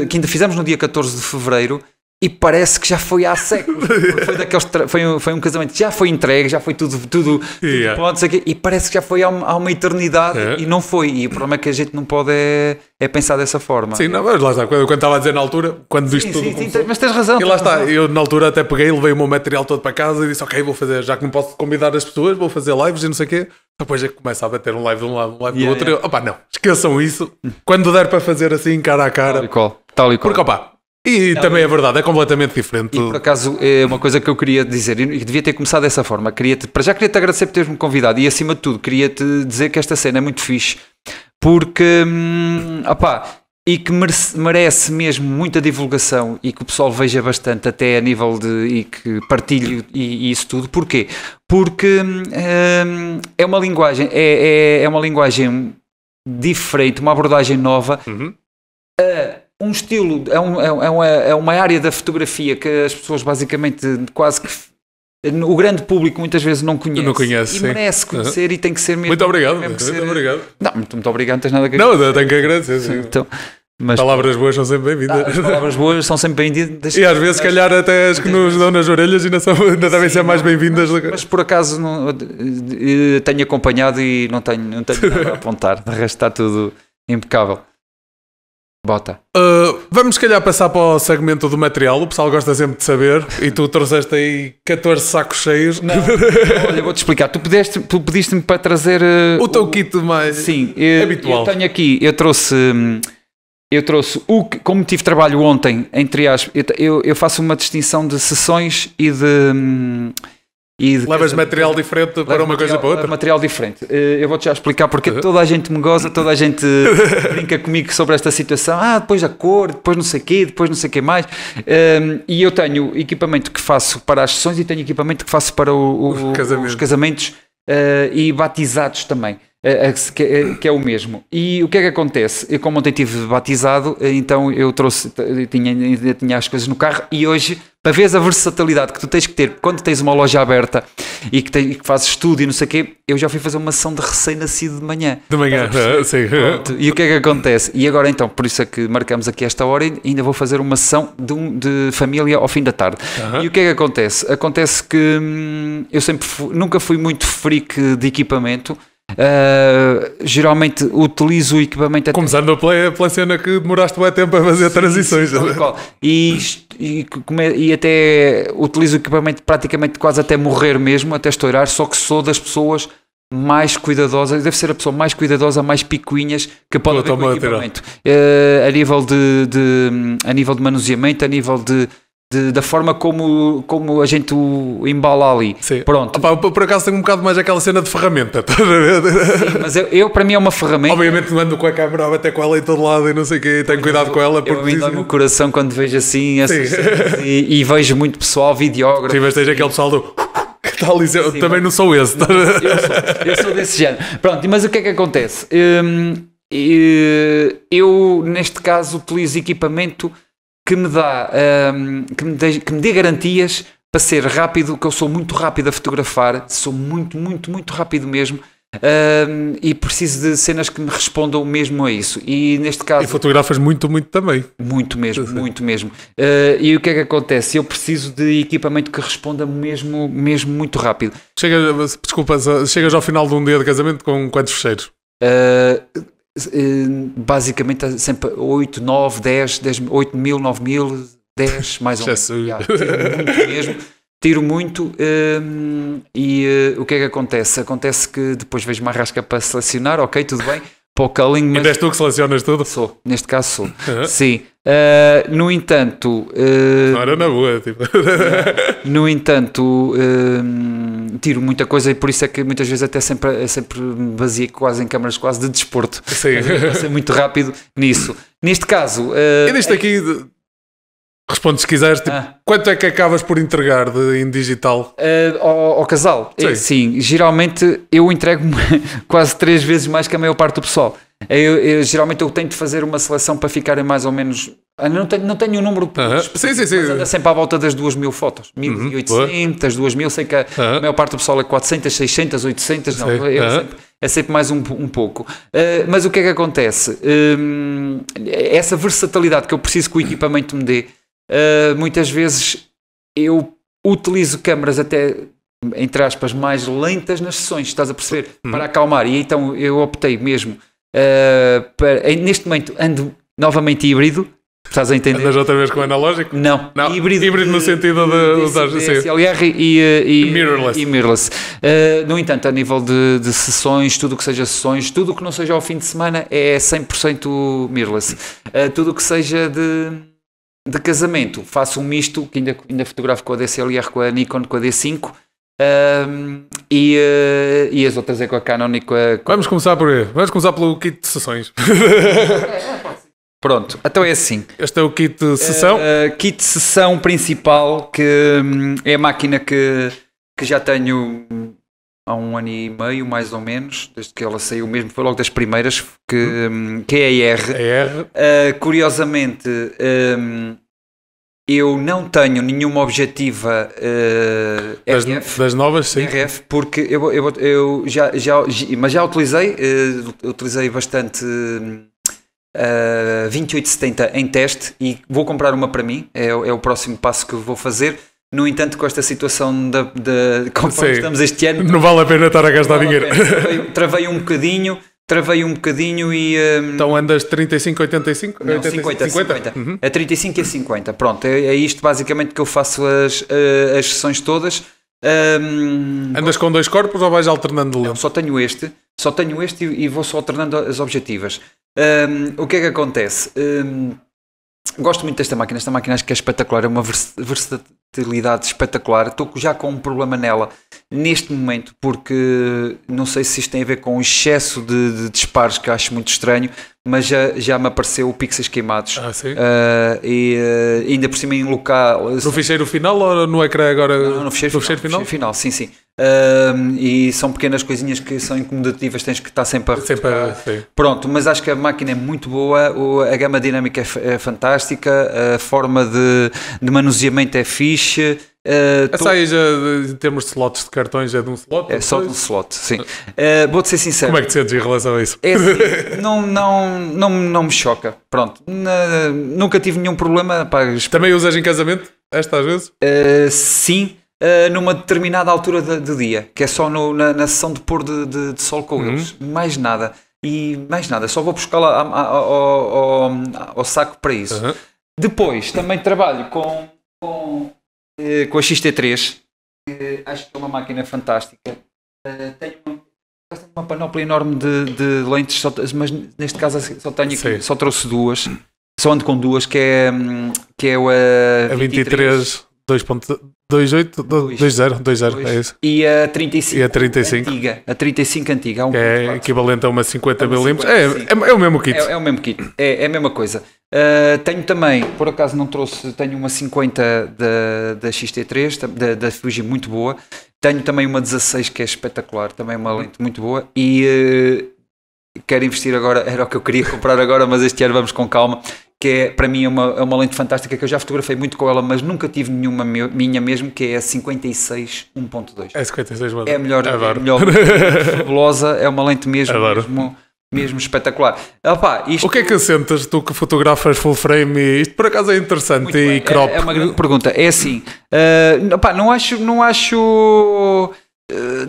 que ainda fizemos no dia 14 de fevereiro, e parece que já foi há séculos. Foi daqueles foi um casamento que já foi entregue, já foi tudo pronto, e parece que já foi há uma eternidade, e não foi. E o problema é que a gente não pode pensar dessa forma. Sim, não, mas lá está, quando estava a dizer na altura, quando isto tudo começou, mas tens razão. E lá está, eu na altura até peguei, levei o meu material todo para casa e disse, ok, vou fazer, já que não posso convidar as pessoas, vou fazer lives e não sei o quê. Depois é que começa a bater um live de um lado, um live do outro. Opa, não, esqueçam isso. Quando der para fazer assim, cara a cara. Tal e qual. Porque, opa, e também é verdade, é completamente diferente. E por acaso, é uma coisa que eu queria dizer, e devia ter começado dessa forma. Para já queria-te agradecer por teres-me convidado, e acima de tudo, queria-te dizer que esta cena é muito fixe, porque, e que merece mesmo muita divulgação e que o pessoal veja bastante, até a nível e que partilhe e isso tudo. Porquê? Porque é uma linguagem, é uma linguagem diferente, uma abordagem nova, um estilo, é uma área da fotografia que as pessoas basicamente quase que o grande público muitas vezes não conhece. Não conhece, e merece conhecer, e tem que ser mesmo. Muito obrigado. Muito obrigado. Não, muito obrigado, não tens nada a agradecer. Não, tenho que agradecer. Sim. Então, palavras boas são sempre bem-vindas. As palavras boas são sempre bem-vindas. E às vezes, se calhar, até as que nos dão nas orelhas ainda devem ser mais bem-vindas. Mas por acaso tenho acompanhado e não tenho nada a apontar. De resto está tudo impecável. Bota. Vamos, se calhar, passar para o segmento do material. O pessoal gosta sempre de saber. E tu trouxeste aí 14 sacos cheios. Não, olha, vou-te explicar. Tu pediste-me para trazer o teu kit mais habitual. Eu tenho aqui, eu trouxe como tive trabalho ontem, entre aspas, eu faço uma distinção de sessões e de levas material diferente para uma coisa para outra? Material diferente. Eu vou-te já explicar porque toda a gente me goza, toda a gente brinca comigo sobre esta situação. Depois a cor, depois não sei o quê, depois não sei o quê mais. E eu tenho equipamento que faço para as sessões e tenho equipamento que faço para os casamentos e batizados também. Que é o mesmo. E o que é que acontece? Eu, como ontem tive batizado, então eu tinha as coisas no carro, e hoje, para veres a versatilidade que tu tens que ter quando tens uma loja aberta e que fazes estudo e não sei o quê, eu já fui fazer uma sessão de recém-nascido de manhã. Sim. E o que é que acontece? E agora então, por isso é que marcamos aqui esta hora, e ainda vou fazer uma sessão de família ao fim da tarde. E o que é que acontece? Acontece que eu nunca fui muito freak de equipamento. Geralmente utilizo o equipamento começando pela cena que demoraste bem tempo a fazer transições, e até utilizo o equipamento praticamente quase até morrer mesmo, até estourar, só que sou das pessoas mais cuidadosas, deve ser a pessoa mais cuidadosa, mais picuinhas que pode haver com o equipamento, a nível de manuseamento, a nível da forma como a gente o embala ali. Sim. Pronto. Por acaso tenho um bocado mais aquela cena de ferramenta. Sim, mas para mim é uma ferramenta. Obviamente não ando com a câmera a bater com ela em todo lado e não sei o quê, tenho cuidado com ela. Eu me dou no coração quando vejo assim e vejo muito pessoal, videógrafo. Sim, mas tens aquele pessoal do... que está ali, eu também não sou esse. Eu sou desse género. Pronto, mas o que é que acontece? Eu neste caso utilizo equipamento que me dê garantias para ser rápido, que eu sou muito rápido a fotografar, sou muito, muito, muito rápido mesmo, e preciso de cenas que me respondam mesmo a isso. E neste caso... E fotografas muito, muito também. Muito mesmo, muito mesmo. E o que é que acontece? Eu preciso de equipamento que responda mesmo muito rápido. Chegas ao final de um dia de casamento com quantos fecheiros? Basicamente sempre 8, 9, 10, 8 mil, 9 mil, 10, mais ou menos. Tiro muito e o que é que acontece? Acontece que depois vejo uma rasca para selecionar, ok, tudo bem, para o culling, mas... E és tu que selecionas tudo? Sou, neste caso sou. Sim. No entanto... não era na boa, tipo... No entanto, tiro muita coisa, e por isso é que muitas vezes até sempre me baseei quase em câmaras quase de desporto. Sim. Para ser muito rápido nisso. Neste caso... e deste aqui... Responde se quiseres, tipo, quanto é que acabas por entregar em digital? Ao casal? Sim, geralmente eu entrego quase 3 vezes mais que a maior parte do pessoal. Geralmente eu tento fazer uma seleção para ficarem mais ou menos... Não tenho um número específico, mas anda sempre à volta das 2.000 fotos. 1.800, 2.000, sei que a maior parte do pessoal é 400, 600, 800, não, é sempre mais um pouco. Mas o que é que acontece? Essa versatilidade que eu preciso que o equipamento me dê, muitas vezes eu utilizo câmaras até, entre aspas, mais lentas nas sessões, estás a perceber? Para acalmar. E então eu optei mesmo, neste momento ando novamente híbrido. Estás a entender? Andas outra vez com o analógico? Não. Híbrido no sentido de usar DSLR e mirrorless. No entanto, a nível de sessões, tudo o que seja sessões, tudo o que não seja ao fim de semana é 100% mirrorless. Tudo o que seja de casamento, faço um misto, que ainda fotografo com a DSLR, com a Nikon, com a D5. E as outras é com a Canon e com a... Vamos começar pelo kit de sessões. Pronto, então é assim. Este é o kit de sessão? Kit de sessão principal, que é a máquina que já tenho há 1 ano e meio, mais ou menos, desde que ela saiu mesmo, foi logo das primeiras, que é a ER. Curiosamente, eu não tenho nenhuma objetiva RF. Das novas, sim. RF, porque eu já utilizei bastante... 2870 em teste e vou comprar uma para mim, é o próximo passo que vou fazer. No entanto, com esta situação conforme estamos este ano, não vale a pena estar a gastar dinheiro. Travei um bocadinho e... Então andas 35-85? Não, 50. A 35 e a 50, pronto, é isto basicamente que eu faço as sessões todas. Andas com 2 corpos ou vais alternando de lente? Não, só tenho este e vou só alternando as objetivas. O que é que acontece? Gosto muito desta máquina. Esta máquina acho que é espetacular, é uma versatilidade espetacular. Estou já com um problema nela neste momento, porque não sei se isto tem a ver com o excesso de disparos, que acho muito estranho, mas já me apareceu pixels queimados. Sim? E ainda por cima em local... No ficheiro final ou no ecrã agora? Não, no ficheiro final, sim. E são pequenas coisinhas que são incomodativas, tens que estar sempre a retirar. Pronto, mas acho que a máquina é muito boa, a gama dinâmica é fantástica, a forma de manuseamento é fixe. Essa aí já, em termos de slots de cartões, é de um slot? É só de um slot, sim. Vou-te ser sincero. Como é que te sentes em relação a isso? É assim, não me choca. Pronto, nunca tive nenhum problema. Também usas em casamento? Esta às vezes? Sim. Numa determinada altura do dia, que é só na sessão de pôr de sol com eles, mais nada, só vou buscar lá ao saco para isso. Depois também trabalho com a XT3, que acho que é uma máquina fantástica. Tenho uma panóplia enorme de lentes, mas neste caso só trouxe 2, só ando com 2, que é a 23 2.28, é isso. E a 35, antiga. A 35 antiga. É equivalente a uma 50mm. É o mesmo kit. É o mesmo kit. É a mesma coisa. Tenho também, por acaso não trouxe, tenho uma 50 da XT3, da Fuji, muito boa. Tenho também uma 16 que é espetacular, também uma lente muito boa. E quero investir agora, era o que eu queria comprar agora, mas este ano vamos com calma. Que para mim é uma lente fantástica, que eu já fotografei muito com ela, mas nunca tive nenhuma minha mesmo, que é a 56 1.2. É 56, é melhor, fabulosa, é uma lente mesmo espetacular. O que é que sentes, tu que fotografas full frame, e isto por acaso é interessante, e crop? É uma grande pergunta, é assim,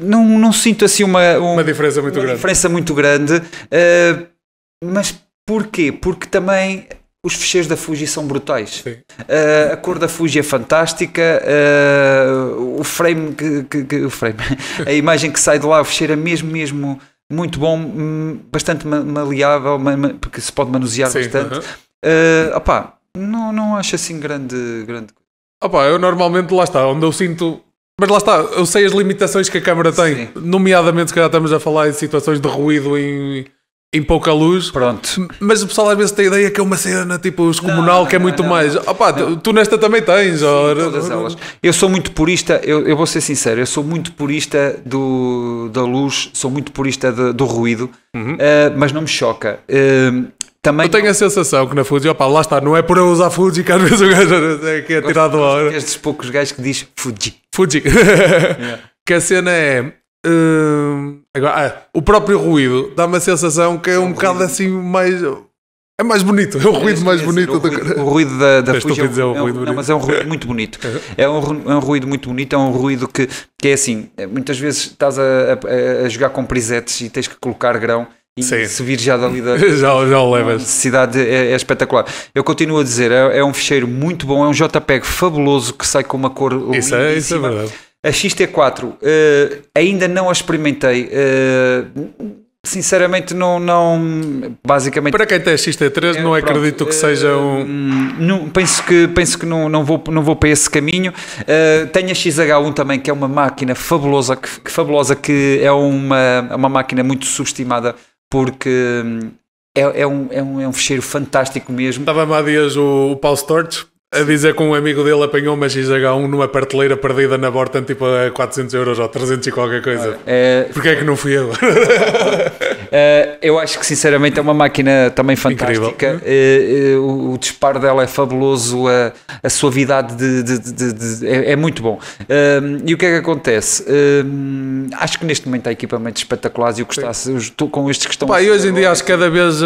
não sinto assim uma diferença muito grande, mas porquê? Porque também... Os fecheiros da Fuji são brutais. A cor da Fuji é fantástica. O frame, a imagem que sai de lá, o fecheiro é mesmo muito bom, bastante maleável, porque se pode manusear bastante. Não acho assim grande coisa. Eu normalmente, lá está, onde eu sinto... Mas lá está, eu sei as limitações que a câmera tem. Nomeadamente, se calhar estamos a falar em situações de ruído em pouca luz. Pronto. Mas o pessoal às vezes tem a ideia que é uma cena tipo descomunal, que é muito mais. Opa, tu nesta também tens. Sim, todas elas. Eu sou muito purista, eu vou ser sincero, eu sou muito purista da luz, sou muito purista do ruído, mas não me choca. Também eu tenho a sensação que na Fuji, opa, lá está, não é por eu usar Fuji que às vezes o gajo é que é tirado a hora. És dos poucos gajos que diz Fuji. Que a cena é. Agora, o próprio ruído dá-me a sensação que é um bocado assim mais. É mais bonito, é o ruído mais bonito. O ruído da Fuji mas é um ruído muito bonito. É um ruído muito bonito, é um ruído que é assim, muitas vezes estás a jogar com presetes e tens que colocar grão. E sim. Se vir já dali da já o levas. A necessidade é espetacular. Eu continuo a dizer, é um ficheiro muito bom, é um JPEG fabuloso que sai com uma cor lindíssima. Isso é verdade. A XT4 ainda não a experimentei. Sinceramente não basicamente para quem tem XT3 não acredito que seja um não, penso que não vou para esse caminho. Tenho a XH1 também, que é uma máquina fabulosa que é uma máquina muito subestimada, porque é um ficheiro fantástico mesmo. Estava-me há dias o Paulo Storch a dizer que um amigo dele apanhou uma XH1 numa prateleira perdida na Borton, tipo a 400 euros ou 300 e qualquer coisa. Porquê é que não fui eu? Eu acho que sinceramente é uma máquina também fantástica. O disparo dela é fabuloso, a suavidade é muito bom. E o que é que acontece? Acho que neste momento há equipamentos espetaculares e o que está com estes que estão. E hoje em dia acho que cada vez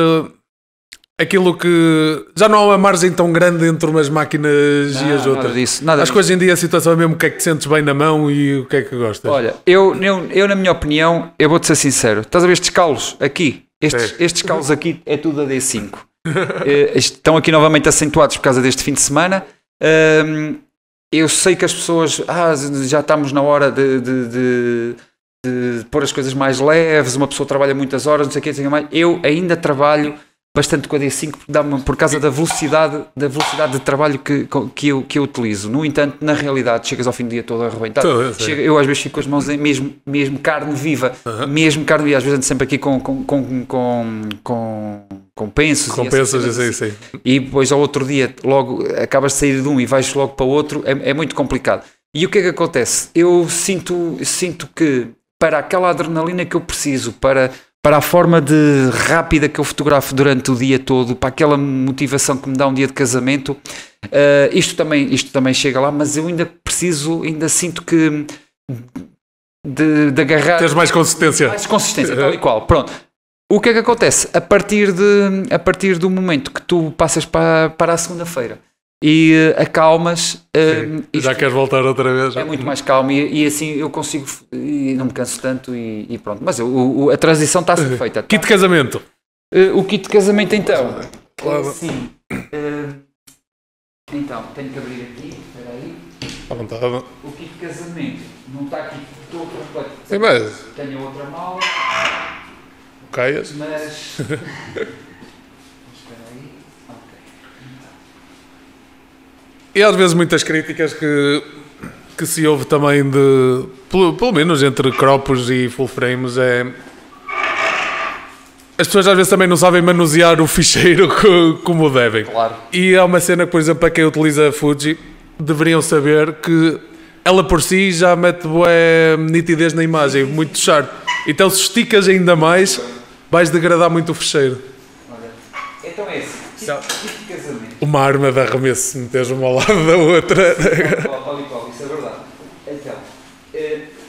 aquilo que já não há uma margem tão grande entre umas máquinas e as outras. Acho que hoje em dia a situação é mesmo o que é que te sentes bem na mão e o que é que gostas. Olha, eu na minha opinião, eu vou-te ser sincero, estás a ver estes calos aqui? Estes calos aqui é tudo a D5. Estão aqui novamente acentuados por causa deste fim de semana. Eu sei que as pessoas já estamos na hora de pôr as coisas mais leves, uma pessoa trabalha muitas horas, não sei o que mais. Eu ainda trabalho bastante com a D5 por causa da velocidade de trabalho que eu utilizo. No entanto, na realidade, chegas ao fim do dia todo arrebentado. Eu às vezes fico com as mãos em mesmo carne viva, mesmo carne viva. Às vezes ando sempre aqui com pensos. Com pensos, sim. E depois ao outro dia, logo acabas de sair de um e vais logo para o outro, é muito complicado. E o que é que acontece? Eu sinto que para aquela adrenalina que eu preciso, para a forma rápida que eu fotografo durante o dia todo, para aquela motivação que me dá um dia de casamento, isto também chega lá, mas eu ainda sinto que de agarrar... Tens mais consistência. Tal e qual, pronto. O que é que acontece? A partir do momento que tu passas para a segunda-feira e acalmas... já queres voltar outra vez? É muito mais calmo e assim eu consigo e não me canso tanto e pronto. Mas a transição está a ser feita. Kit de casamento. O kit de casamento então. Claro. Sim. Então, tenho que abrir aqui. Espera aí. À vontade. O kit de casamento não está aqui todo completo. Sim, mas... Tenho outra mala. Caias. Mas... E às vezes muitas críticas que se ouve também pelo menos entre cropos e full frames as pessoas às vezes também não sabem manusear o ficheiro como devem. Claro. E há uma cena que, por exemplo, para quem utiliza a Fuji, deveriam saber que ela por si já mete boa nitidez na imagem, muito sharp. Então se esticas ainda mais, vais degradar muito o ficheiro. Olha, então é assim. Kit de casamento. Uma arma de arremesso, se meteres uma ao lado da outra. Isso é verdade. Então,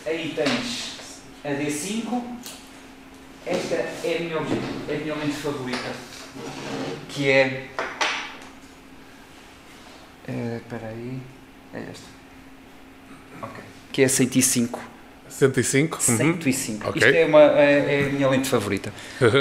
aí tens a D5. Esta é a minha lente favorita, que é... Espera aí. É esta. Ok. Que é a 105. 105? 105. Okay. Isto é a minha lente favorita.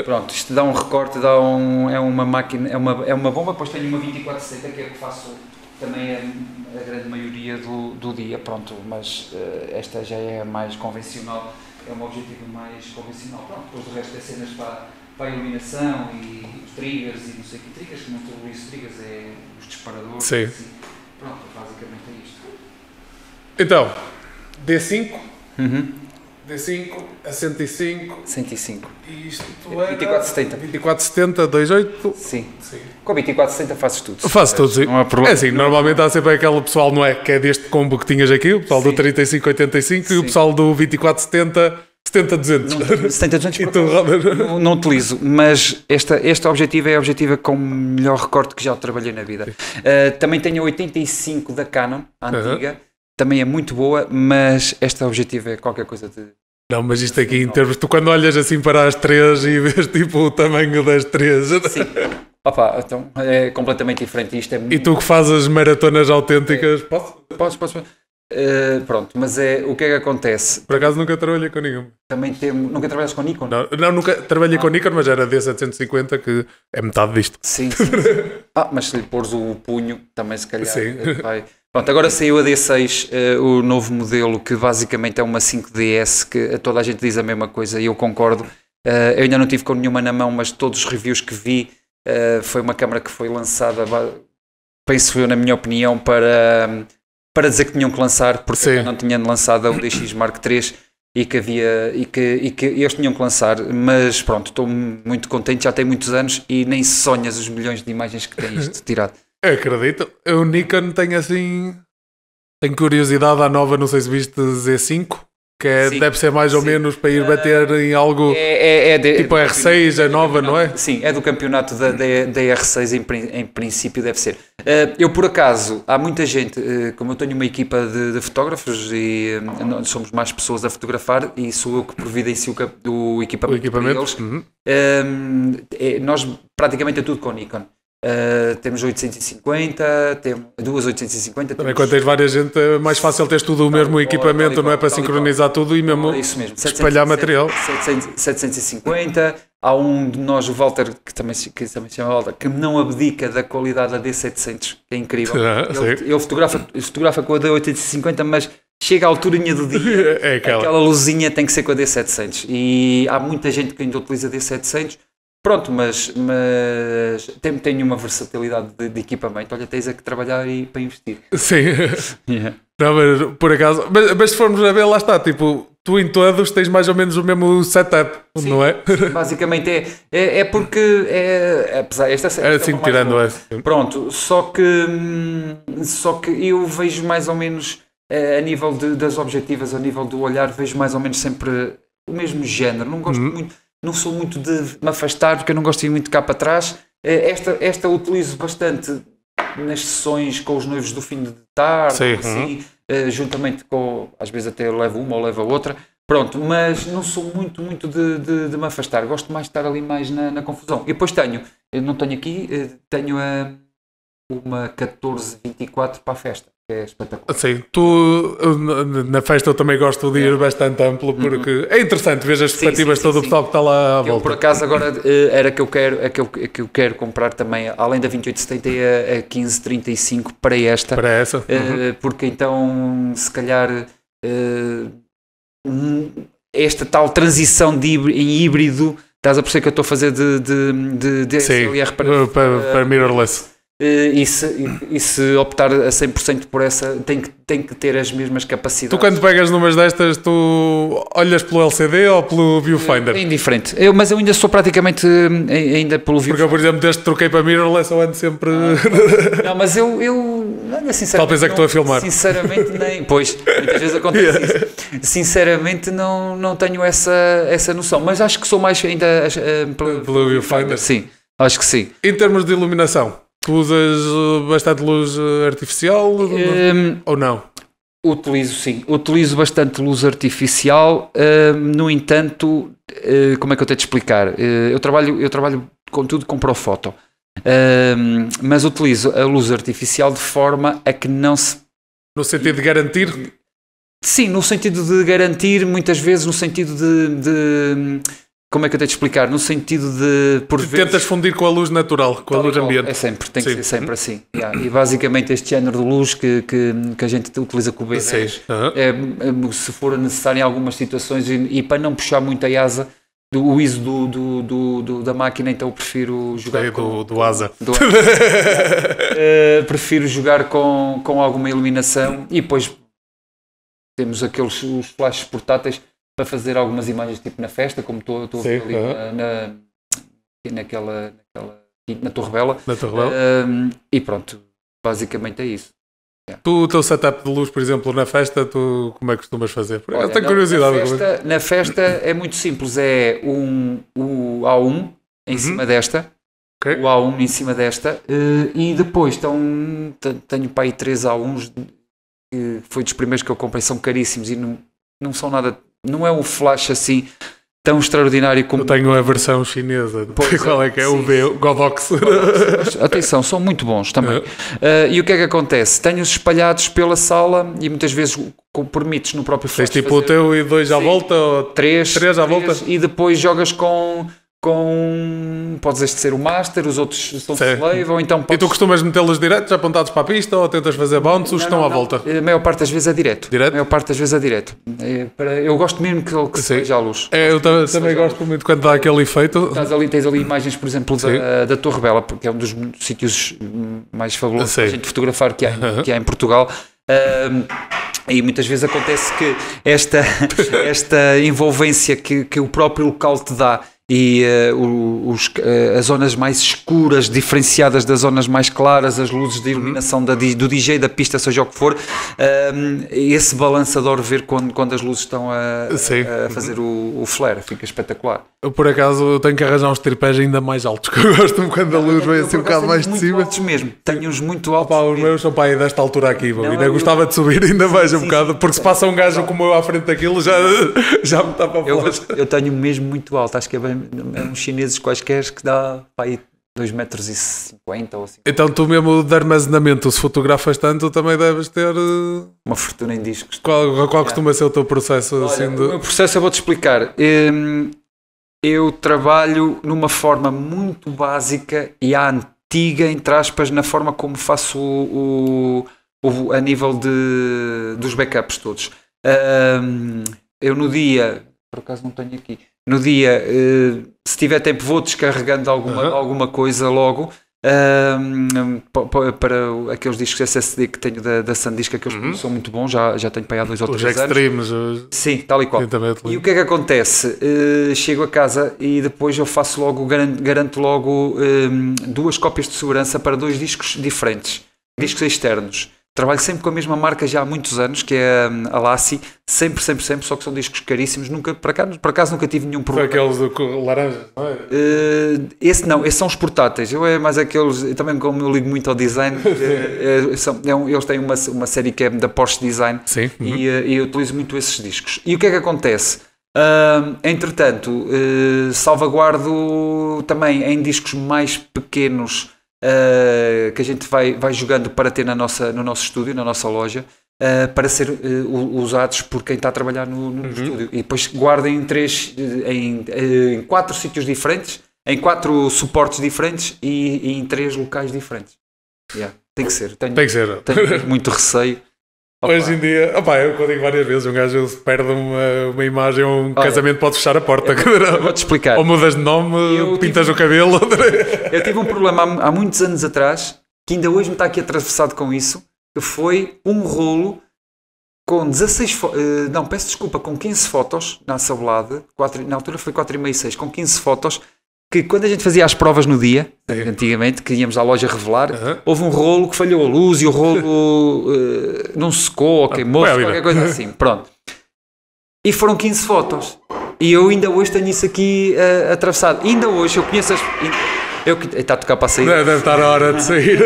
Pronto, isto dá um recorte, é uma máquina, é uma bomba, depois tenho uma 24-70 que é o que faço também a grande maioria do dia, pronto, mas esta já é mais convencional, é um objetivo mais convencional. Pronto, depois o resto é cenas para a iluminação e os triggers e não sei que triggers, que não estou a isso, triggers é os disparadores. Sim. Assim. Pronto, basicamente é isto. Então, D5. D5 a 105. 105. E isto é 2470. 2470, 28. Sim. Com 2470 fazes tudo. Faço tudo, sim. Não há problema. É assim, normalmente há sempre aquele pessoal, não é? Que é deste combo que tinhas aqui, o pessoal do 3585 e o pessoal do 2470, 70-200. 70-200 E tu, Robert? não utilizo, mas este objetivo é a objetiva com o melhor recorte que já trabalhei na vida. Também tenho a 85 da Canon, a antiga. Também é muito boa, mas esta objetiva é qualquer coisa de... Não, mas isto aqui em termos, tu quando olhas assim para as 3 e vês tipo o tamanho das 3. Sim. Opa, então é completamente diferente. Isto é muito... E tu que fazes maratonas autênticas, posso? Posso. Pronto, mas o que é que acontece? Por acaso nunca trabalhei com nenhum. Também temos... Nunca trabalhas com Nikon? Não, nunca trabalhei com Nikon, mas era D750 que é metade disto. Sim. Mas se lhe pôres o punho, também se calhar Sim. vai... Pronto, agora saiu a D6, o novo modelo, que basicamente é uma 5DS, que toda a gente diz a mesma coisa e eu concordo. Eu ainda não tive com nenhuma na mão, mas todos os reviews que vi, foi uma câmara que foi lançada, penso eu, na minha opinião, para dizer que tinham que lançar, porque ainda não tinham lançado a DX Mark III e que eles tinham que lançar. Mas pronto, estou muito contente, já tem muitos anos e nem sonhas os milhões de imagens que tem isto tirado. Acredito. O Nikon tem assim... Tenho curiosidade à nova, não sei se viste, Z5, que deve ser mais ou menos para ir bater em algo tipo a R6, a nova, não é? Sim, é do campeonato da R6 em princípio deve ser. Eu por acaso, há muita gente, como eu tenho uma equipa de fotógrafos e nós somos mais pessoas a fotografar e sou eu que providencio o equipamento para eles, nós praticamente é tudo com Nikon. Temos 850, temos duas 850. Também quando tens várias gente é mais fácil teres tudo o mesmo equipamento, não é? Para sincronizar tudo e mesmo isso mesmo. espalhar material. 750, há um de nós, o Walter, que também se chama Walter, que não abdica da qualidade da D700, que é incrível. Ele fotografa com a D850, mas chega à alturinha do dia, aquela luzinha tem que ser com a D700. E há muita gente que ainda utiliza a D700. Pronto, mas tenho uma versatilidade de equipamento. Olha, tens que trabalhar aí para investir. Sim. Não, mas por acaso... Mas se formos a ver, lá está. Tipo, tu em todos tens mais ou menos o mesmo setup, sim, não é? Basicamente é porque... apesar esta é assim, tirando essa. Pronto, só que eu vejo mais ou menos, a nível das objetivas, a nível do olhar, vejo mais ou menos sempre o mesmo género. Não gosto muito... Não sou muito de me afastar, porque eu não gosto de ir muito cá para trás. Esta utilizo bastante nas sessões com os noivos do fim de tarde, assim, juntamente com, às vezes até levo uma ou levo a outra. Pronto, mas não sou muito de me afastar. Gosto mais de estar ali mais na confusão. E depois eu não tenho aqui, tenho uma 1424 para a festa. É espetacular. Sim, tu na festa eu também gosto de ir bastante amplo porque é interessante ver as perspectivas de todo o pessoal que está lá à volta. Eu por acaso agora era que eu quero comprar também, além da 2870, a 1535 para esta. Para essa. Porque então se calhar esta tal transição em híbrido, estás a perceber que eu estou a fazer de DSLR para mirrorless. E se optar a 100% por essa, tem que ter as mesmas capacidades. Tu quando pegas numas destas, tu olhas pelo LCD ou pelo viewfinder? É indiferente, mas eu ainda sou praticamente ainda pelo viewfinder. Porque eu, por exemplo, desde que troquei para mirrorless eu ando sempre... Não, mas eu sinceramente... Talvez é que estou a filmar. Sinceramente nem... Pois, muitas vezes acontece isso. Sinceramente não tenho essa noção, mas acho que sou mais ainda pelo viewfinder. Sim, acho que sim. Em termos de iluminação? Tu usas bastante luz artificial ou não? Utilizo bastante luz artificial, no entanto, como é que eu tenho de explicar? Eu trabalho com tudo com Profoto, mas utilizo a luz artificial de forma a que não se... No sentido de garantir? Sim, no sentido de garantir, muitas vezes no sentido de como é que eu tenho de explicar? No sentido de... Tentas fundir com a luz natural, com a luz ambiente. É sempre, tem que ser sempre assim. E basicamente este género de luz que a gente utiliza com o B10 se for necessário em algumas situações e para não puxar muito a asa, o ISO da máquina, então eu prefiro jogar do asa. Prefiro jogar com alguma iluminação e depois temos os flashes portáteis para fazer algumas imagens tipo na festa, como estou a ver ali na Torre Bela. Na Torre Bela. E pronto, basicamente é isso. Tu, o teu setup de luz, por exemplo, na festa, tu como é que costumas fazer? Olha, eu tenho curiosidade. Na festa é muito simples, é o A1 em cima desta, o A1 em cima desta, e depois tenho para aí 3 A1s, que foi dos primeiros que eu comprei, são caríssimos e não são nada, não é um flash assim tão extraordinário como... Eu tenho a versão chinesa. Qual é que é? O Godox. Atenção, são muito bons também. E o que é que acontece? Tenho-os espalhados pela sala e muitas vezes permites no próprio flash. Tens tipo o teu e 2 à volta? Ou 3 à volta? E depois jogas com podes este ser o master, os outros são slave, ou então podes... E tu costumas metê-los diretos, apontados para a pista, ou tentas fazer bounce, os que estão à volta? A maior parte das vezes é direto. A maior parte das vezes é direto. Eu gosto mesmo que seja à luz. Eu também gosto muito quando dá aquele efeito. Tens ali imagens, por exemplo, da Torre Bela, porque é um dos sítios mais fabulosos para a gente fotografar que há em Portugal. E muitas vezes acontece que esta envolvência que o próprio local te dá e as zonas mais escuras diferenciadas das zonas mais claras, as luzes de iluminação do DJ da pista, seja o que for, esse balanço adoro ver quando as luzes estão a fazer o flare, fica espetacular. Eu, por acaso, eu tenho que arranjar uns tripés ainda mais altos, que eu gosto quando a luz vem assim um bocado mais de cima. Altos mesmo, tenho-os muito altos. Os meus são para aí desta altura aqui, ainda gostava de subir ainda mais um bocado, porque se passa um gajo como eu à frente daquilo, já me está para flash. Eu tenho mesmo muito alto, acho que é uns chineses quaisquer que dá para aí 2,50 metros ou assim. Então tu mesmo de armazenamento, se fotografas tanto, também deves ter... uma fortuna em discos. Qual costuma ser o teu processo? Olha, assim de... O meu processo eu vou-te explicar. Eu trabalho numa forma muito básica e à antiga, entre aspas, na forma como faço a nível dos backups todos. Eu no dia, por acaso não tenho aqui, no dia, se tiver tempo, vou descarregando alguma coisa logo para aqueles discos SSD que tenho da SanDisk, aqueles são muito bons, já tenho para aí há 2 ou 3 anos. Os extremes. Sim, tal e qual. E o que é que acontece? Chego a casa e depois eu faço logo, garanto logo 2 cópias de segurança para 2 discos diferentes, discos externos. Trabalho sempre com a mesma marca já há muitos anos, que é a Lassi, sempre, só que são discos caríssimos, por acaso nunca tive nenhum problema. Foi aqueles de laranja, não é? Esses são os portáteis, eu é mais aqueles, também como eu ligo muito ao design, eles têm uma série que é da Porsche Design. Sim. E eu utilizo muito esses discos. E o que é que acontece? Entretanto, salvaguardo também em discos mais pequenos, que a gente vai jogando para ter no nosso estúdio, na nossa loja, para ser usados por quem está a trabalhar no estúdio. E depois guardo em 4 sítios diferentes, em 4 suportes diferentes e em 3 locais diferentes. Tem que ser. Tenho muito receio. Hoje em dia, eu digo várias vezes, um gajo perde uma imagem ou um casamento, pode fechar a porta. Vou-te explicar. Ou mudas de nome, pintas o cabelo. Eu tive um problema há muitos anos atrás, que ainda hoje me está aqui atravessado com isso, que foi um rolo com 16 com 15 fotos na Hasselblad, na altura foi 4,5 e 6, com 15 fotos, que quando a gente fazia as provas no dia, antigamente, que íamos à loja revelar, houve um rolo que falhou a luz e o rolo não secou ou queimou-se, qualquer coisa assim. Pronto. E foram 15 fotos. E eu ainda hoje tenho isso aqui atravessado. Ainda hoje eu conheço está a tocar para sair. Deve estar a hora de sair.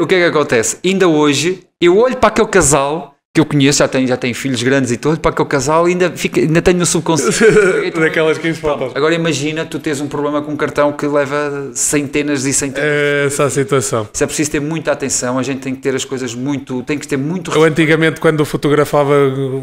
O que é que acontece? Ainda hoje eu olho para aquele casal que eu conheço, já tem filhos grandes e tudo, para aquele casal ainda tenho no subconsciente. Daquelas 15 fotos. Agora imagina, tu tens um problema com um cartão que leva centenas e centenas. Essa a situação. Isso é preciso ter muita atenção, a gente tem que ter as coisas tem que ter muito respeito. Eu antigamente, quando fotografava,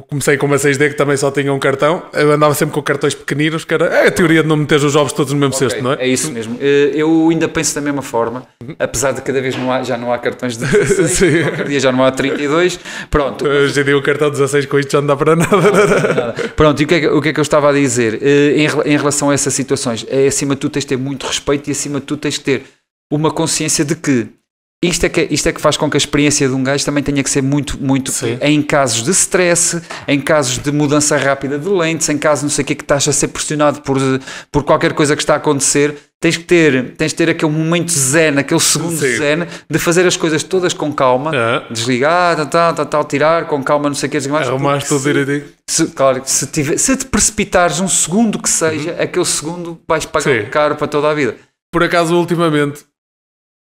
comecei com uma 6D que também só tinha um cartão, eu andava sempre com cartões pequeninos, que era a teoria de não meter os ovos todos no mesmo cesto, não é? É isso mesmo. Eu ainda penso da mesma forma, apesar de cada vez já não há cartões de 16, qualquer dia já não há 32, pronto. Hoje em dia o cartão 16 com isto já não dá para nada. Pronto, e o que é que eu estava a dizer? Em relação a essas situações, acima de tudo tens de ter muito respeito e acima de tudo tens de ter uma consciência de que Isto é que faz com que a experiência de um gajo também tenha que ser muito em casos de stress, em casos de mudança rápida de lentes, em casos não sei o que estás a ser pressionado por qualquer coisa que está a acontecer, tens de ter aquele momento zen, aquele segundo zen, de fazer as coisas todas com calma, desligar, tirar com calma, não sei o que. Arrumaste tudo direitinho. Claro, se te precipitares um segundo que seja, aquele segundo vais pagar caro para toda a vida. Por acaso, ultimamente,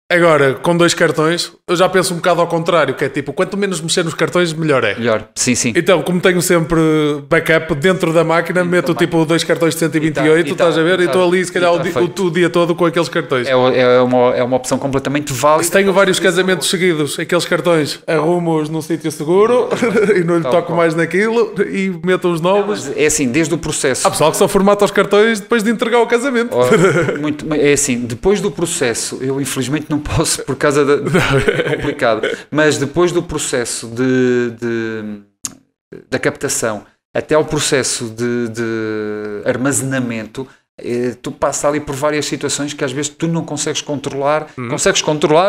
agora, com 2 cartões, eu já penso um bocado ao contrário, que é tipo, quanto menos mexer nos cartões, melhor é. Melhor, sim. Então, como tenho sempre backup dentro da máquina, meto tipo 2 cartões de 128, estás a ver? E estou ali, se calhar, o dia todo com aqueles cartões. É uma opção completamente válida. Se tenho vários casamentos seguidos, aqueles cartões, arrumo-os num sítio seguro e não lhe toco mais naquilo e meto os novos. Não, é assim, desde o processo... Há pessoal que só formata os cartões depois de entregar o casamento. É assim, depois do processo, eu infelizmente não posso por causa é complicado, mas depois do processo da captação até ao processo de armazenamento, tu passas ali por várias situações que às vezes tu não consegues controlar,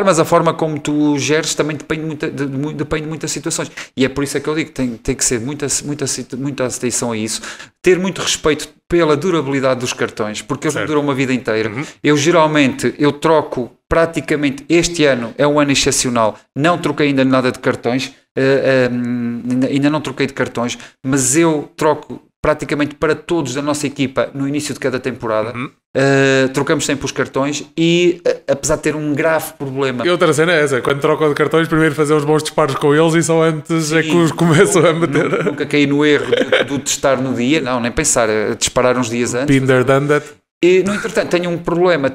mas a forma como tu geres também depende de muitas situações, e é por isso que eu digo, tem que ser muita atenção a isso, ter muito respeito pela durabilidade dos cartões, porque eles não duram uma vida inteira. Eu geralmente troco praticamente, este ano é um ano excepcional, não troquei ainda nada de cartões, ainda não troquei de cartões, mas eu troco praticamente para todos da nossa equipa no início de cada temporada. Trocamos sempre os cartões e, apesar de ter um grave problema... E outra cena é essa, quando trocam de cartões, primeiro fazer uns bons disparos com eles e só antes é que os começam a meter. Nunca caí no erro do testar no dia, não, nem pensar, disparar uns dias antes. Been there, done that. E, no entretanto, tinha um problema,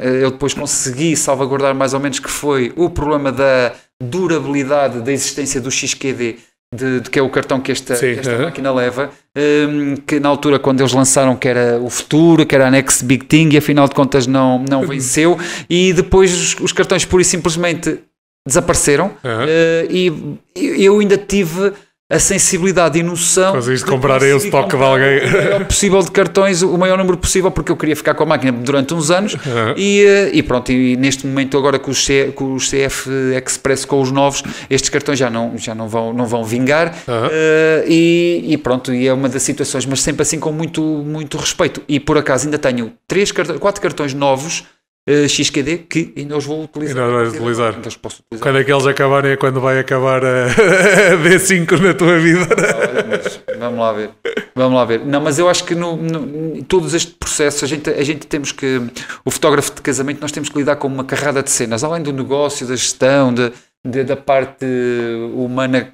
eu depois consegui salvaguardar mais ou menos, que foi o problema da durabilidade da existência do XQD, que é o cartão que esta máquina leva, que na altura, quando eles lançaram que era o futuro, que era a next big thing, e afinal de contas não venceu, e depois os cartões pura e simplesmente desapareceram, e eu ainda tive a sensibilidade e noção de comprar aí o estoque de alguém o maior possível de cartões, o maior número possível, porque eu queria ficar com a máquina durante uns anos, e pronto, e neste momento agora com os CF Express, com os novos, estes cartões já não vão vingar, e pronto, e é uma das situações, mas sempre assim com muito respeito, e por acaso ainda tenho 4 cartões novos XQD que ainda os vou utilizar. Ainda vais utilizar. Quando é que eles acabarem é quando vai acabar a D5 na tua vida. Vamos lá ver. Não, mas eu acho que todos este processo, a gente temos que, o fotógrafo de casamento, nós temos que lidar com uma carrada de cenas, além do negócio, da gestão, da parte humana,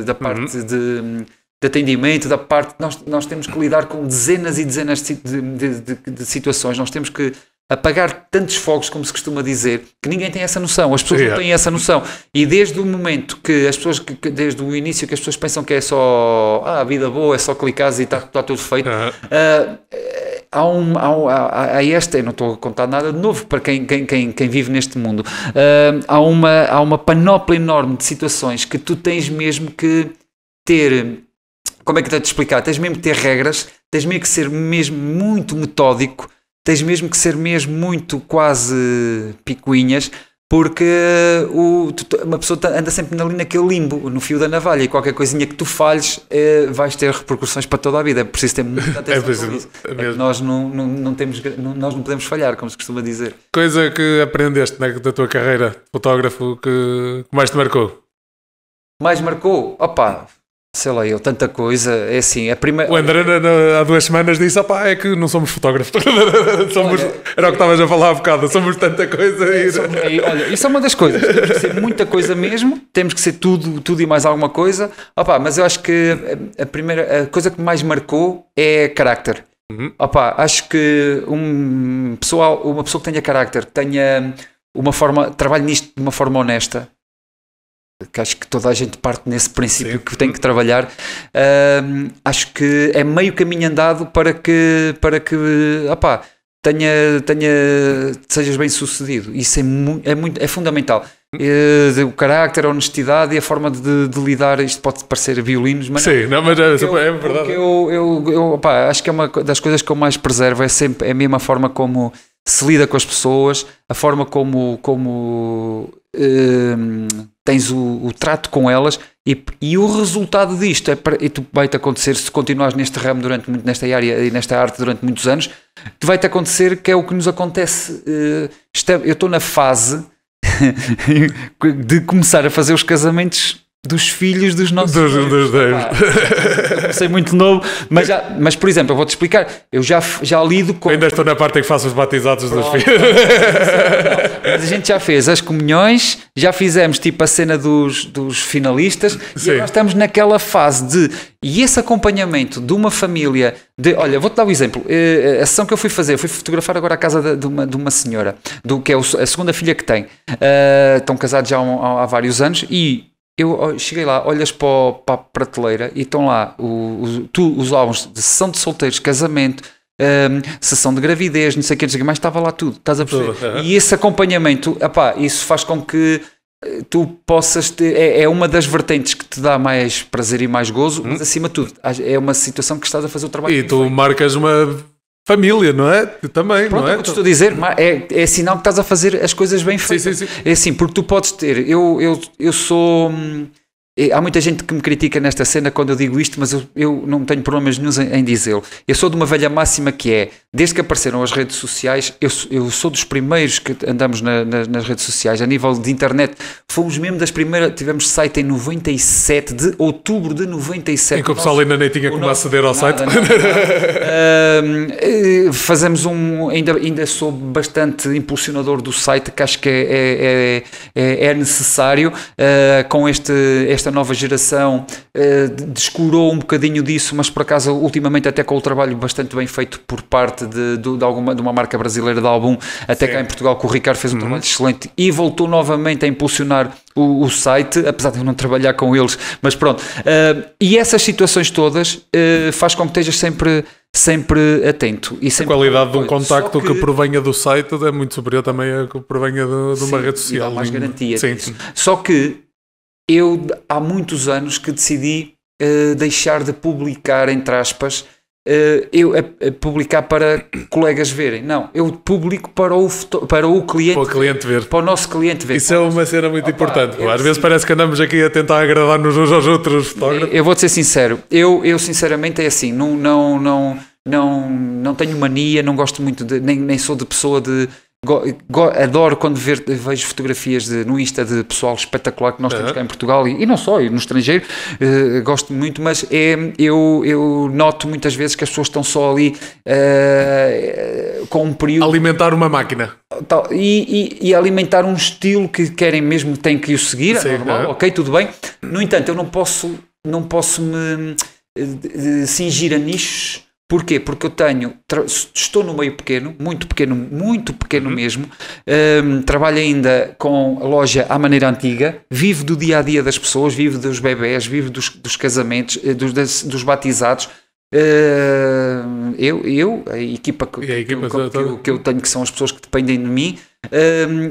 da parte de atendimento, da parte, nós temos que lidar com dezenas e dezenas de situações, nós temos que apagar tantos fogos, como se costuma dizer, que ninguém tem essa noção, as pessoas não têm essa noção, e desde o momento que as pessoas, desde o início que as pessoas pensam que é só a vida boa, é só clicar e está tudo feito, há esta, eu não estou a contar nada de novo para quem vive neste mundo, há uma panóplia enorme de situações que tu tens mesmo que ter, como é que te explicar, tens mesmo que ter regras, tens mesmo que ser mesmo muito metódico, tens mesmo que ser mesmo muito quase picuinhas, porque uma pessoa anda sempre ali naquele limbo, no fio da navalha, e qualquer coisinha que tu falhes vais ter repercussões para toda a vida. É preciso ter muita atenção sobre isso. Nós não podemos falhar, como se costuma dizer. Coisa que aprendeste da tua carreira de fotógrafo que mais te marcou? Mais marcou? Opa, sei lá, tanta coisa, é assim, a primeira... O André há 2 semanas disse, é que não somos fotógrafos, era o que estavas a falar há bocado, somos tanta coisa. Olha, isso é uma das coisas, temos que ser muita coisa mesmo, temos que ser tudo e mais alguma coisa, mas eu acho que a coisa que mais marcou é carácter. Acho que uma pessoa que tenha carácter, tenha uma forma, trabalhe nisto de uma forma honesta, que acho que toda a gente parte nesse princípio que tem que trabalhar, acho que é meio caminho andado para que sejas bem sucedido. Isso é fundamental. O carácter, a honestidade e a forma de lidar, isto pode parecer violinos, mas é verdade. Eu acho que é uma das coisas que eu mais preservo, é sempre a mesma forma como se lida com as pessoas, a forma como tens o trato com elas e o resultado disto e tu vai-te acontecer, se continuares neste ramo nesta área e nesta arte durante muitos anos, vai-te acontecer que é o que nos acontece. Eu estou na fase de começar a fazer os casamentos dos filhos dos nossos dos eu comecei muito novo, mas por exemplo, eu vou-te explicar, eu já lido com... Ainda estou na parte em que faço os batizados dos filhos. Mas a gente já fez as comunhões, já fizemos tipo a cena dos finalistas. Sim. E agora estamos naquela fase e esse acompanhamento de uma família olha, vou-te dar um exemplo. A sessão que eu fui fotografar agora a casa de uma senhora, que é a segunda filha que tem. Estão casados já há vários anos e eu cheguei lá, olhas para a prateleira e estão lá os álbuns de sessão de solteiros, casamento, sessão de gravidez, não sei o que mais, estava lá tudo, estás a perceber? Tudo, e esse acompanhamento, isso faz com que tu possas ter, é uma das vertentes que te dá mais prazer e mais gozo, mas acima de tudo, é uma situação que estás a fazer o trabalho. E tu feito. Marcas uma família, não é? Tu também, pronto, não é? Pronto, estou a dizer, é sinal que estás a fazer as coisas bem feitas. Sim. É assim, porque tu podes ter, eu sou... Há muita gente que me critica nesta cena quando eu digo isto, mas eu não tenho problemas nenhum em dizê-lo. Eu sou de uma velha máxima que é, desde que apareceram as redes sociais, eu sou dos primeiros que andamos nas redes sociais, a nível de internet, fomos mesmo das primeiras, tivemos site em 97, de outubro de 97. Em que o pessoal ainda nem tinha como aceder ao site. Fazemos ainda sou bastante impulsionador do site, que acho que é necessário, com esta nova geração descurou um bocadinho disso, mas por acaso ultimamente até com o trabalho bastante bem feito por parte de uma marca brasileira de álbum, até cá em Portugal, que o Ricardo fez um trabalho excelente e voltou novamente a impulsionar o site, apesar de eu não trabalhar com eles, mas pronto, e essas situações todas faz com que estejas sempre atento. E sempre a qualidade de um contacto que provenha do site é muito superior também a que provenha de uma rede social. E dá mais garantia. Sim. Só que eu há muitos anos que decidi deixar de publicar, entre aspas, publicar para colegas verem. Não, eu publico para o cliente, para o cliente ver. Para o nosso cliente ver. Isso é uma cena muito importante. Às vezes parece que andamos aqui a tentar agradar-nos uns aos outros fotógrafos. Eu vou-te ser sincero, eu sinceramente é assim, não tenho mania, não gosto muito nem sou de pessoa de... Adoro quando vejo fotografias no Insta de pessoal espetacular que nós temos cá em Portugal e não só, e no estrangeiro, gosto muito, mas eu noto muitas vezes que as pessoas estão só ali com um período... Alimentar uma máquina. E alimentar um estilo que querem mesmo, têm que o seguir, é normal, ok, tudo bem. No entanto, eu não posso me cingir a nichos. Porquê? Porque eu estou no meio pequeno, muito pequeno mesmo, trabalho ainda com a loja à maneira antiga, vivo do dia a dia das pessoas, vivo dos bebés, vivo dos casamentos, dos batizados. A equipa que eu tenho, que são as pessoas que dependem de mim,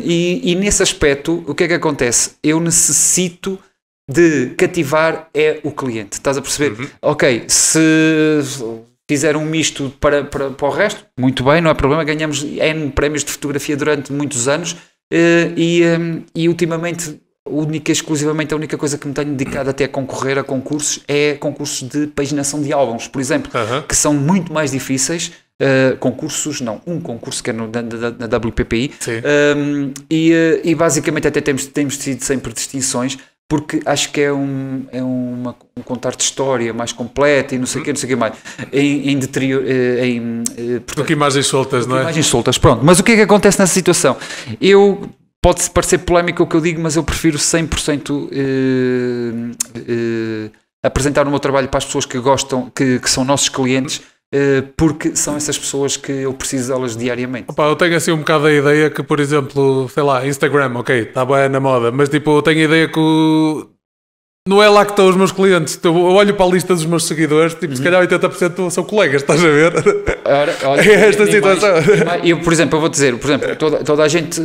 e nesse aspecto, o que é que acontece? Eu necessito de cativar o cliente, estás a perceber? Ok, se fizer um misto para o resto, muito bem, não há problema, ganhamos N prémios de fotografia durante muitos anos e ultimamente exclusivamente a única coisa que me tenho dedicado até a concorrer a concursos é concursos de paginação de álbuns, por exemplo, que são muito mais difíceis. Um concurso que é na WPPI, e basicamente até temos tido sempre distinções, porque acho que é um contar de história mais completa e não sei o que mais, do que imagens soltas, não é? Imagens soltas, pronto. Mas o que é que acontece nessa situação? Pode parecer polémico o que eu digo, mas eu prefiro 100% apresentar o meu trabalho para as pessoas que gostam, que são nossos clientes, porque são essas pessoas que eu preciso delas diariamente. Opa, eu tenho assim um bocado a ideia que, por exemplo, sei lá, Instagram, ok, está bem na moda, mas tipo, eu tenho a ideia que não é lá que estão os meus clientes. Eu olho para a lista dos meus seguidores, tipo, se calhar 80% são colegas, estás a ver? Olha, é esta situação. Eu, por exemplo, eu vou dizer, toda a gente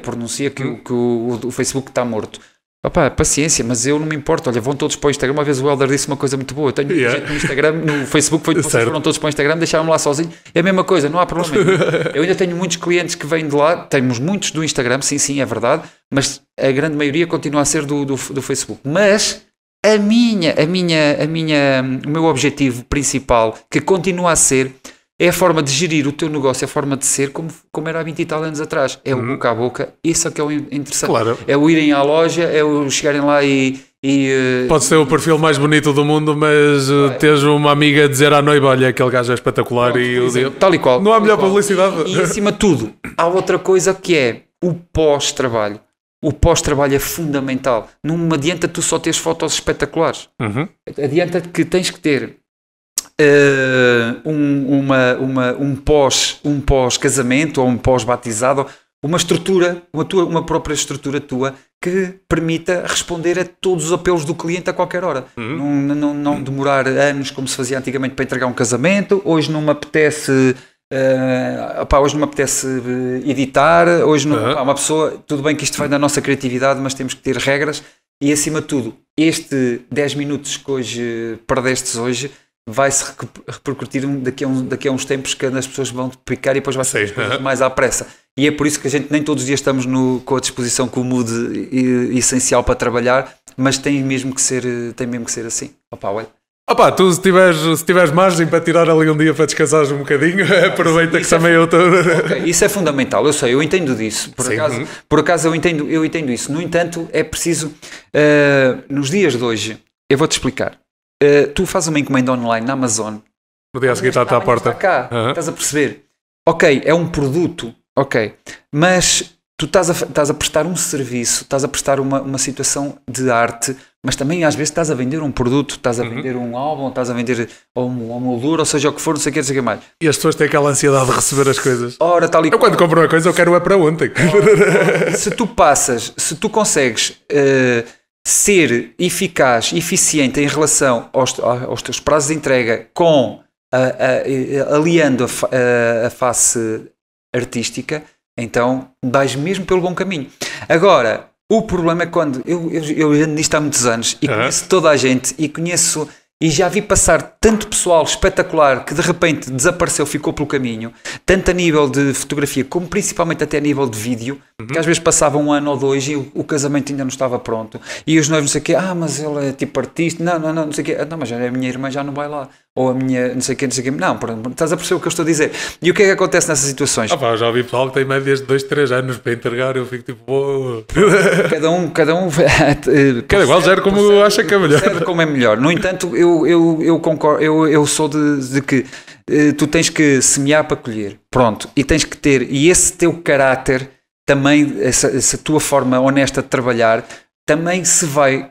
pronuncia que o Facebook está morto. opá, paciência, mas eu não me importo. Olha, vão todos para o Instagram. Uma vez o Helder disse uma coisa muito boa. Eu tenho gente no Instagram, no Facebook, vocês foram todos para o Instagram, deixaram-me lá sozinho. É a mesma coisa, não há problema nenhum. Eu ainda tenho muitos clientes que vêm de lá, temos muitos do Instagram, sim, é verdade, mas a grande maioria continua a ser do Facebook. Mas o meu objetivo principal, que continua a ser, é a forma de gerir o teu negócio, a forma de ser como era há 20 e tal anos atrás. É o boca a boca, isso é que é o interessante. Claro. É o irem à loja, é o chegarem lá e pode ser o perfil mais bonito do mundo, mas teres uma amiga a dizer à noiva, olha, aquele gajo é espetacular. Pronto, tal e qual. Não há melhor publicidade. E acima de tudo, há outra coisa que é o pós-trabalho. O pós-trabalho é fundamental. Não adianta tu só teres fotos espetaculares. Adianta que tens que ter um pós-casamento ou um pós-batizado, uma estrutura, uma própria estrutura tua que permita responder a todos os apelos do cliente a qualquer hora. Não demorar anos como se fazia antigamente para entregar um casamento. Hoje não me apetece editar, hoje não, uma pessoa, tudo bem que isto vai da nossa criatividade, mas temos que ter regras e acima de tudo, 10 minutos que hoje perdestes hoje vai-se repercutir daqui a uns tempos que as pessoas vão picar e depois vai ser mais à pressa. E é por isso que a gente nem todos os dias estamos com a disposição com o mood essencial para trabalhar, mas tem mesmo que ser assim. Opa, tu se tiveres margem para tirar ali um dia para descansares um bocadinho, aproveita que também eu estou... Okay, isso é fundamental, eu sei, eu entendo disso. Por acaso eu entendo isso. No entanto, é preciso, nos dias de hoje, eu vou-te explicar. Tu fazes uma encomenda online na Amazon. No dia a seguir está à porta. Está cá, estás a perceber? Ok, é um produto, ok, mas tu estás a prestar um serviço, estás a prestar uma situação de arte, mas também às vezes estás a vender um produto, estás a vender um álbum, estás a vender uma moldura, ou seja, o que for, não sei o que mais. E as pessoas têm aquela ansiedade de receber as coisas. Ora, tal e eu quando compro uma coisa eu quero para ontem. Se tu consegues ser eficaz, eficiente em relação aos teus prazos de entrega aliando a face artística, então vais mesmo pelo bom caminho. Agora, o problema é quando eu ando nisto há muitos anos e conheço toda a gente e já vi passar tanto pessoal espetacular que de repente desapareceu, ficou pelo caminho, tanto a nível de fotografia como principalmente até a nível de vídeo, que às vezes passava um ano ou dois e o casamento ainda não estava pronto e os noivos não sei o quê, mas ele é tipo artista, não sei o quê, não, mas a minha irmã já não vai lá, ou a minha não sei o quê, não, estás a perceber o que eu estou a dizer. E o que é que acontece nessas situações? Já ouvi pessoal que tem médias de 2, 3 anos para entregar, eu fico tipo... Cada um cada igual gera como acha que é melhor. Como é melhor. No entanto, eu concordo, eu sou de que tu tens que semear para colher, pronto, e tens que ter, e esse teu caráter também, essa tua forma honesta de trabalhar também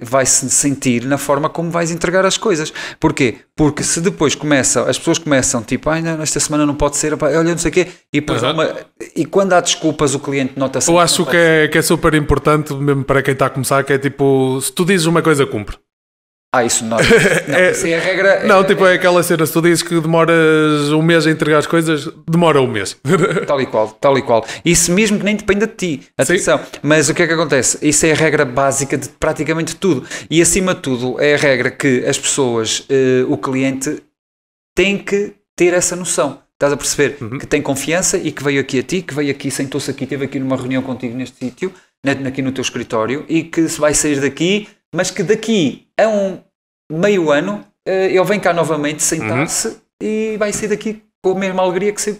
vai se sentir na forma como vais entregar as coisas. Porquê? Porque se depois as pessoas começam tipo, não, esta semana não pode ser, olha, não sei o quê, e depois e quando há desculpas o cliente nota-se. Eu acho que é super importante, mesmo para quem está a começar, que é tipo, se tu dizes uma coisa, cumpre. Isso não. Isso é a regra. Não, é aquela cena, se tu dizes que demoras um mês a entregar as coisas, demora um mês. Tal e qual. Isso mesmo que nem depende de ti. Atenção. Sim. Mas o que é que acontece? Isso é a regra básica de praticamente tudo. E acima de tudo, é a regra que as pessoas, o cliente, tem que ter essa noção. Estás a perceber? Que tem confiança e que veio aqui a ti, que veio aqui, sentou-se aqui, esteve aqui numa reunião contigo neste sítio, aqui no teu escritório, e que se vai sair daqui, mas que daqui a meio ano ele vem cá novamente sentar-se e vai sair daqui com a mesma alegria que saiu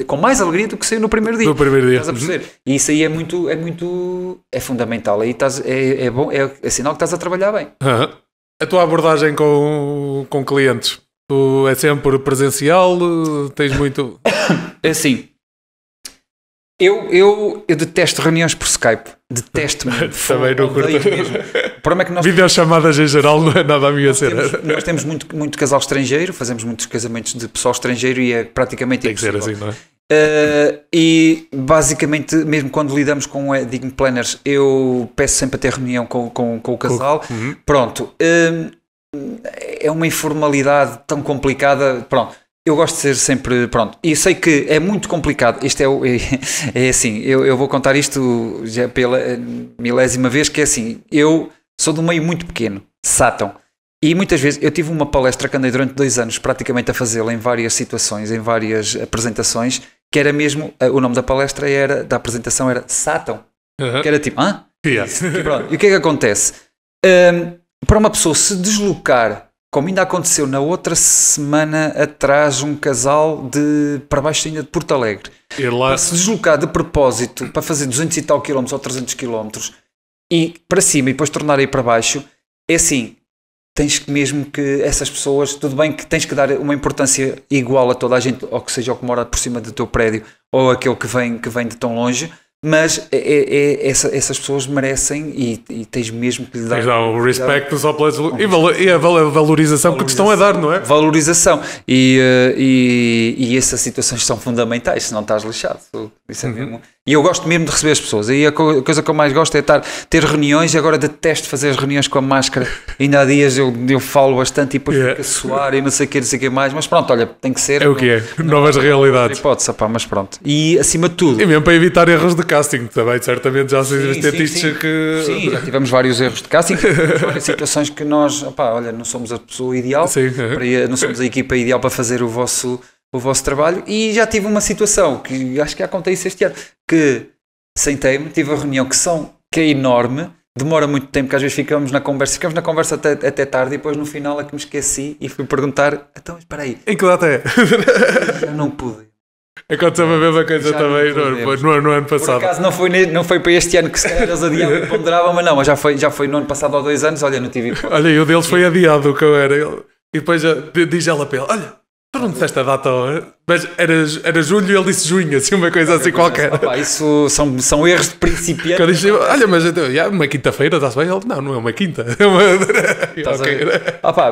com mais alegria do que saiu no primeiro dia. Estás a perceber? E isso aí é fundamental. Aí é bom, é sinal que estás a trabalhar bem. A tua abordagem com clientes, tu é sempre presencial? Tens muito... É assim. Eu detesto reuniões por Skype. Detesto mesmo. Também não curto. O problema é que nós videochamadas em geral não é nada a minha cena. Nós temos muito casal estrangeiro, fazemos muitos casamentos de pessoal estrangeiro e é praticamente impossível. Tem que ser assim, não é? E basicamente, mesmo quando lidamos com wedding planners, eu peço sempre a ter reunião com o casal. Pronto. É uma informalidade tão complicada. Pronto. eu gosto de ser sempre, pronto, e sei que é muito complicado, isto é assim, eu vou contar isto já pela milésima vez, que é assim, eu sou de um meio muito pequeno, Sátão, e muitas vezes eu tive uma palestra que andei durante 2 anos praticamente a fazê-la em várias situações, em várias apresentações, que era mesmo, o nome da apresentação era Sátão, que era tipo, e o que é que acontece? Para uma pessoa se deslocar, como ainda aconteceu na outra semana atrás, um casal para baixo ainda de Porto Alegre, para se deslocar de propósito, para fazer 200 e tal quilómetros ou 300 quilómetros, e para cima e depois tornar aí para baixo, é assim, tens que mesmo que essas pessoas, tudo bem que tens que dar uma importância igual a toda a gente, ou que seja o que mora por cima do teu prédio, ou aquele que vem de tão longe, mas essas pessoas merecem e tens mesmo que lhe dar... Tens de dar o respeito só pelas... E a valorização que te estão a dar, não é? Valorização. E essas situações são fundamentais, senão estás lixado. Isso é mesmo... E eu gosto mesmo de receber as pessoas. E a coisa que eu mais gosto é ter reuniões, e agora detesto fazer as reuniões com a máscara. Ainda há dias eu falo bastante e depois fica a suar e não sei o que mais, mas pronto, olha, tem que ser. É o que é, novas realidades. Hipótese, mas pronto. E acima de tudo... E mesmo para evitar erros de casting, também certamente já sei estatísticas que... Sim, já tivemos vários erros de casting, várias situações que nós, olha, não somos a pessoa ideal, não somos a equipa ideal para fazer o vosso trabalho, e já tive uma situação que acho que acontece este ano, que sentei-me, tive a reunião que é enorme, demora muito tempo, que às vezes ficamos na conversa até tarde, e depois no final é que me esqueci e fui perguntar, então espera aí, em que data é? Já não pude. Aconteceu a mesma coisa também no ano passado. Por acaso não foi para este ano que se calhar eles adiavam e ponderavam, mas já foi no ano passado há 2 anos, olha, não tive... Olha, e o deles foi adiado, o que eu era. E depois diz ela para ele, olha, tu não disseste a data, mas era julho e ele disse junho, assim, uma coisa assim qualquer. Isso são erros de principiante. Disse, olha, mas uma quinta-feira, está-se bem? Ele, não é uma quinta. É uma...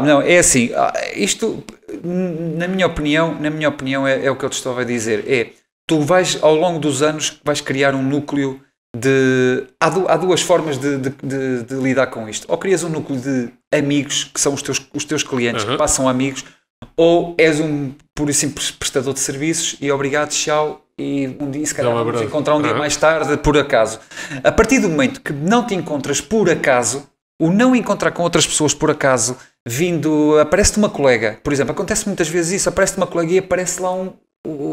Não, é assim, isto, na minha opinião é o que eu te estava a dizer, tu vais, ao longo dos anos, vais criar um núcleo de... Há 2 formas de lidar com isto. Ou crias um núcleo de amigos, que são os teus clientes, que passam amigos, ou és um puro e simples prestador de serviços e obrigado, tchau, e um dia se calhar vamos encontrar um dia mais tarde, por acaso. A partir do momento que não te encontras por acaso, o não encontrar com outras pessoas por acaso, aparece-te uma colega, por exemplo, acontece muitas vezes isso, aparece-te uma colega e aparece lá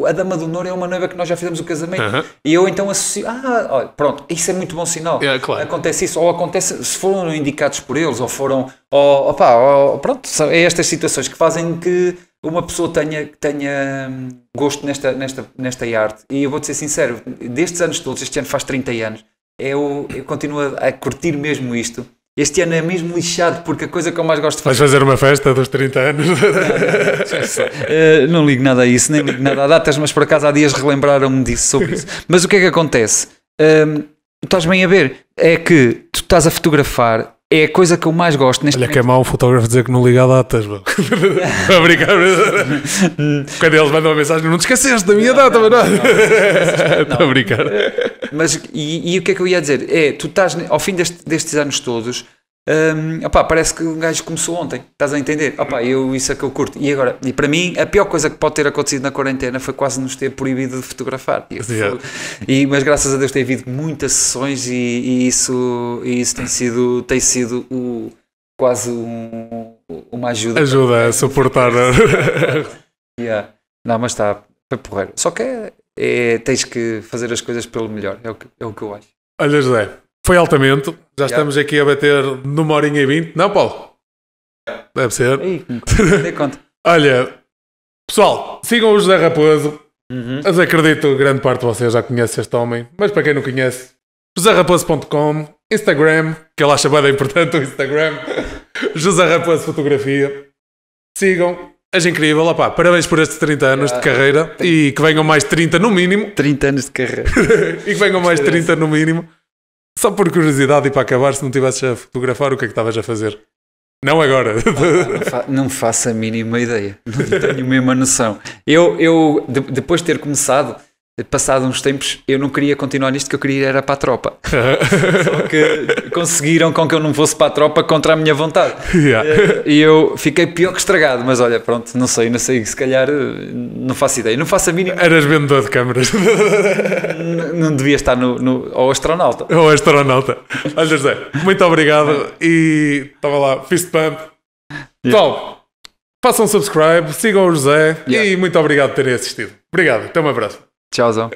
a dama do honor é uma noiva que nós já fizemos o casamento, e eu então associo, olha, pronto, isso é muito bom sinal. Claro. Acontece isso, ou acontece se foram indicados por eles, ou foram, pronto, é estas situações que fazem que uma pessoa tenha gosto nesta arte. E eu vou-te ser sincero, destes anos todos, este ano faz 30 anos, eu continuo a curtir mesmo isto. Este ano é mesmo lixado, porque a coisa que eu mais gosto de fazer... Vais fazer uma festa dos 30 anos? Não ligo nada a isso, nem ligo nada a datas, mas por acaso há dias relembraram-me sobre isso. Mas o que é que acontece? Estás bem a ver, é que tu estás a fotografar, é a coisa que eu mais gosto neste momento. Olha que é mau um fotógrafo dizer que não liga a datas, mano. A brincar. Quando eles mandam uma mensagem, não te esqueceste da minha data, mas não. Estou a brincar. Mas, e o que é que eu ia dizer? Tu estás, ao fim destes anos todos, parece que um gajo começou ontem, estás a entender? Isso é que eu curto. E para mim, a pior coisa que pode ter acontecido na quarentena foi quase nos ter proibido de fotografar. Mas graças a Deus tem havido muitas sessões e isso tem sido quase uma ajuda. Ajuda a suportar. Não, mas foi porreiro. Só que tens que fazer as coisas pelo melhor, é o que eu acho. Olha, José, foi altamente. Já estamos aqui a bater numa horinha e 20. Não, Paulo? Deve ser. Dê conta. Olha, pessoal, sigam o José Raposo. Mas acredito que grande parte de vocês já conhece este homem. Mas para quem não conhece, joséraposo.com, Instagram, que ele acha bem importante o Instagram, José Raposo Fotografia. Sigam. És incrível, parabéns por estes 30 anos de carreira e que venham mais 30 no mínimo. 30 anos de carreira. E que venham mais 30 no mínimo. Só por curiosidade e para acabar, se não estivesses a fotografar, o que é que estavas a fazer? Não agora. Não faço a mínima ideia. Não tenho a mesma noção. Eu depois de ter começado, passado uns tempos, eu não queria continuar nisto, que eu queria era para a tropa. Só que conseguiram com que eu não fosse para a tropa contra a minha vontade. E eu fiquei pior que estragado, mas olha, pronto, não sei, se calhar não faço ideia, não faço a mínima. Eras vendedor de câmaras. Não devia estar ao astronauta. Ou astronauta. Olha, José, muito obrigado e estava lá, fist pump. Pessoal, façam subscribe, sigam o José e muito obrigado por terem assistido. Obrigado, até uma próxima. Tchauzão.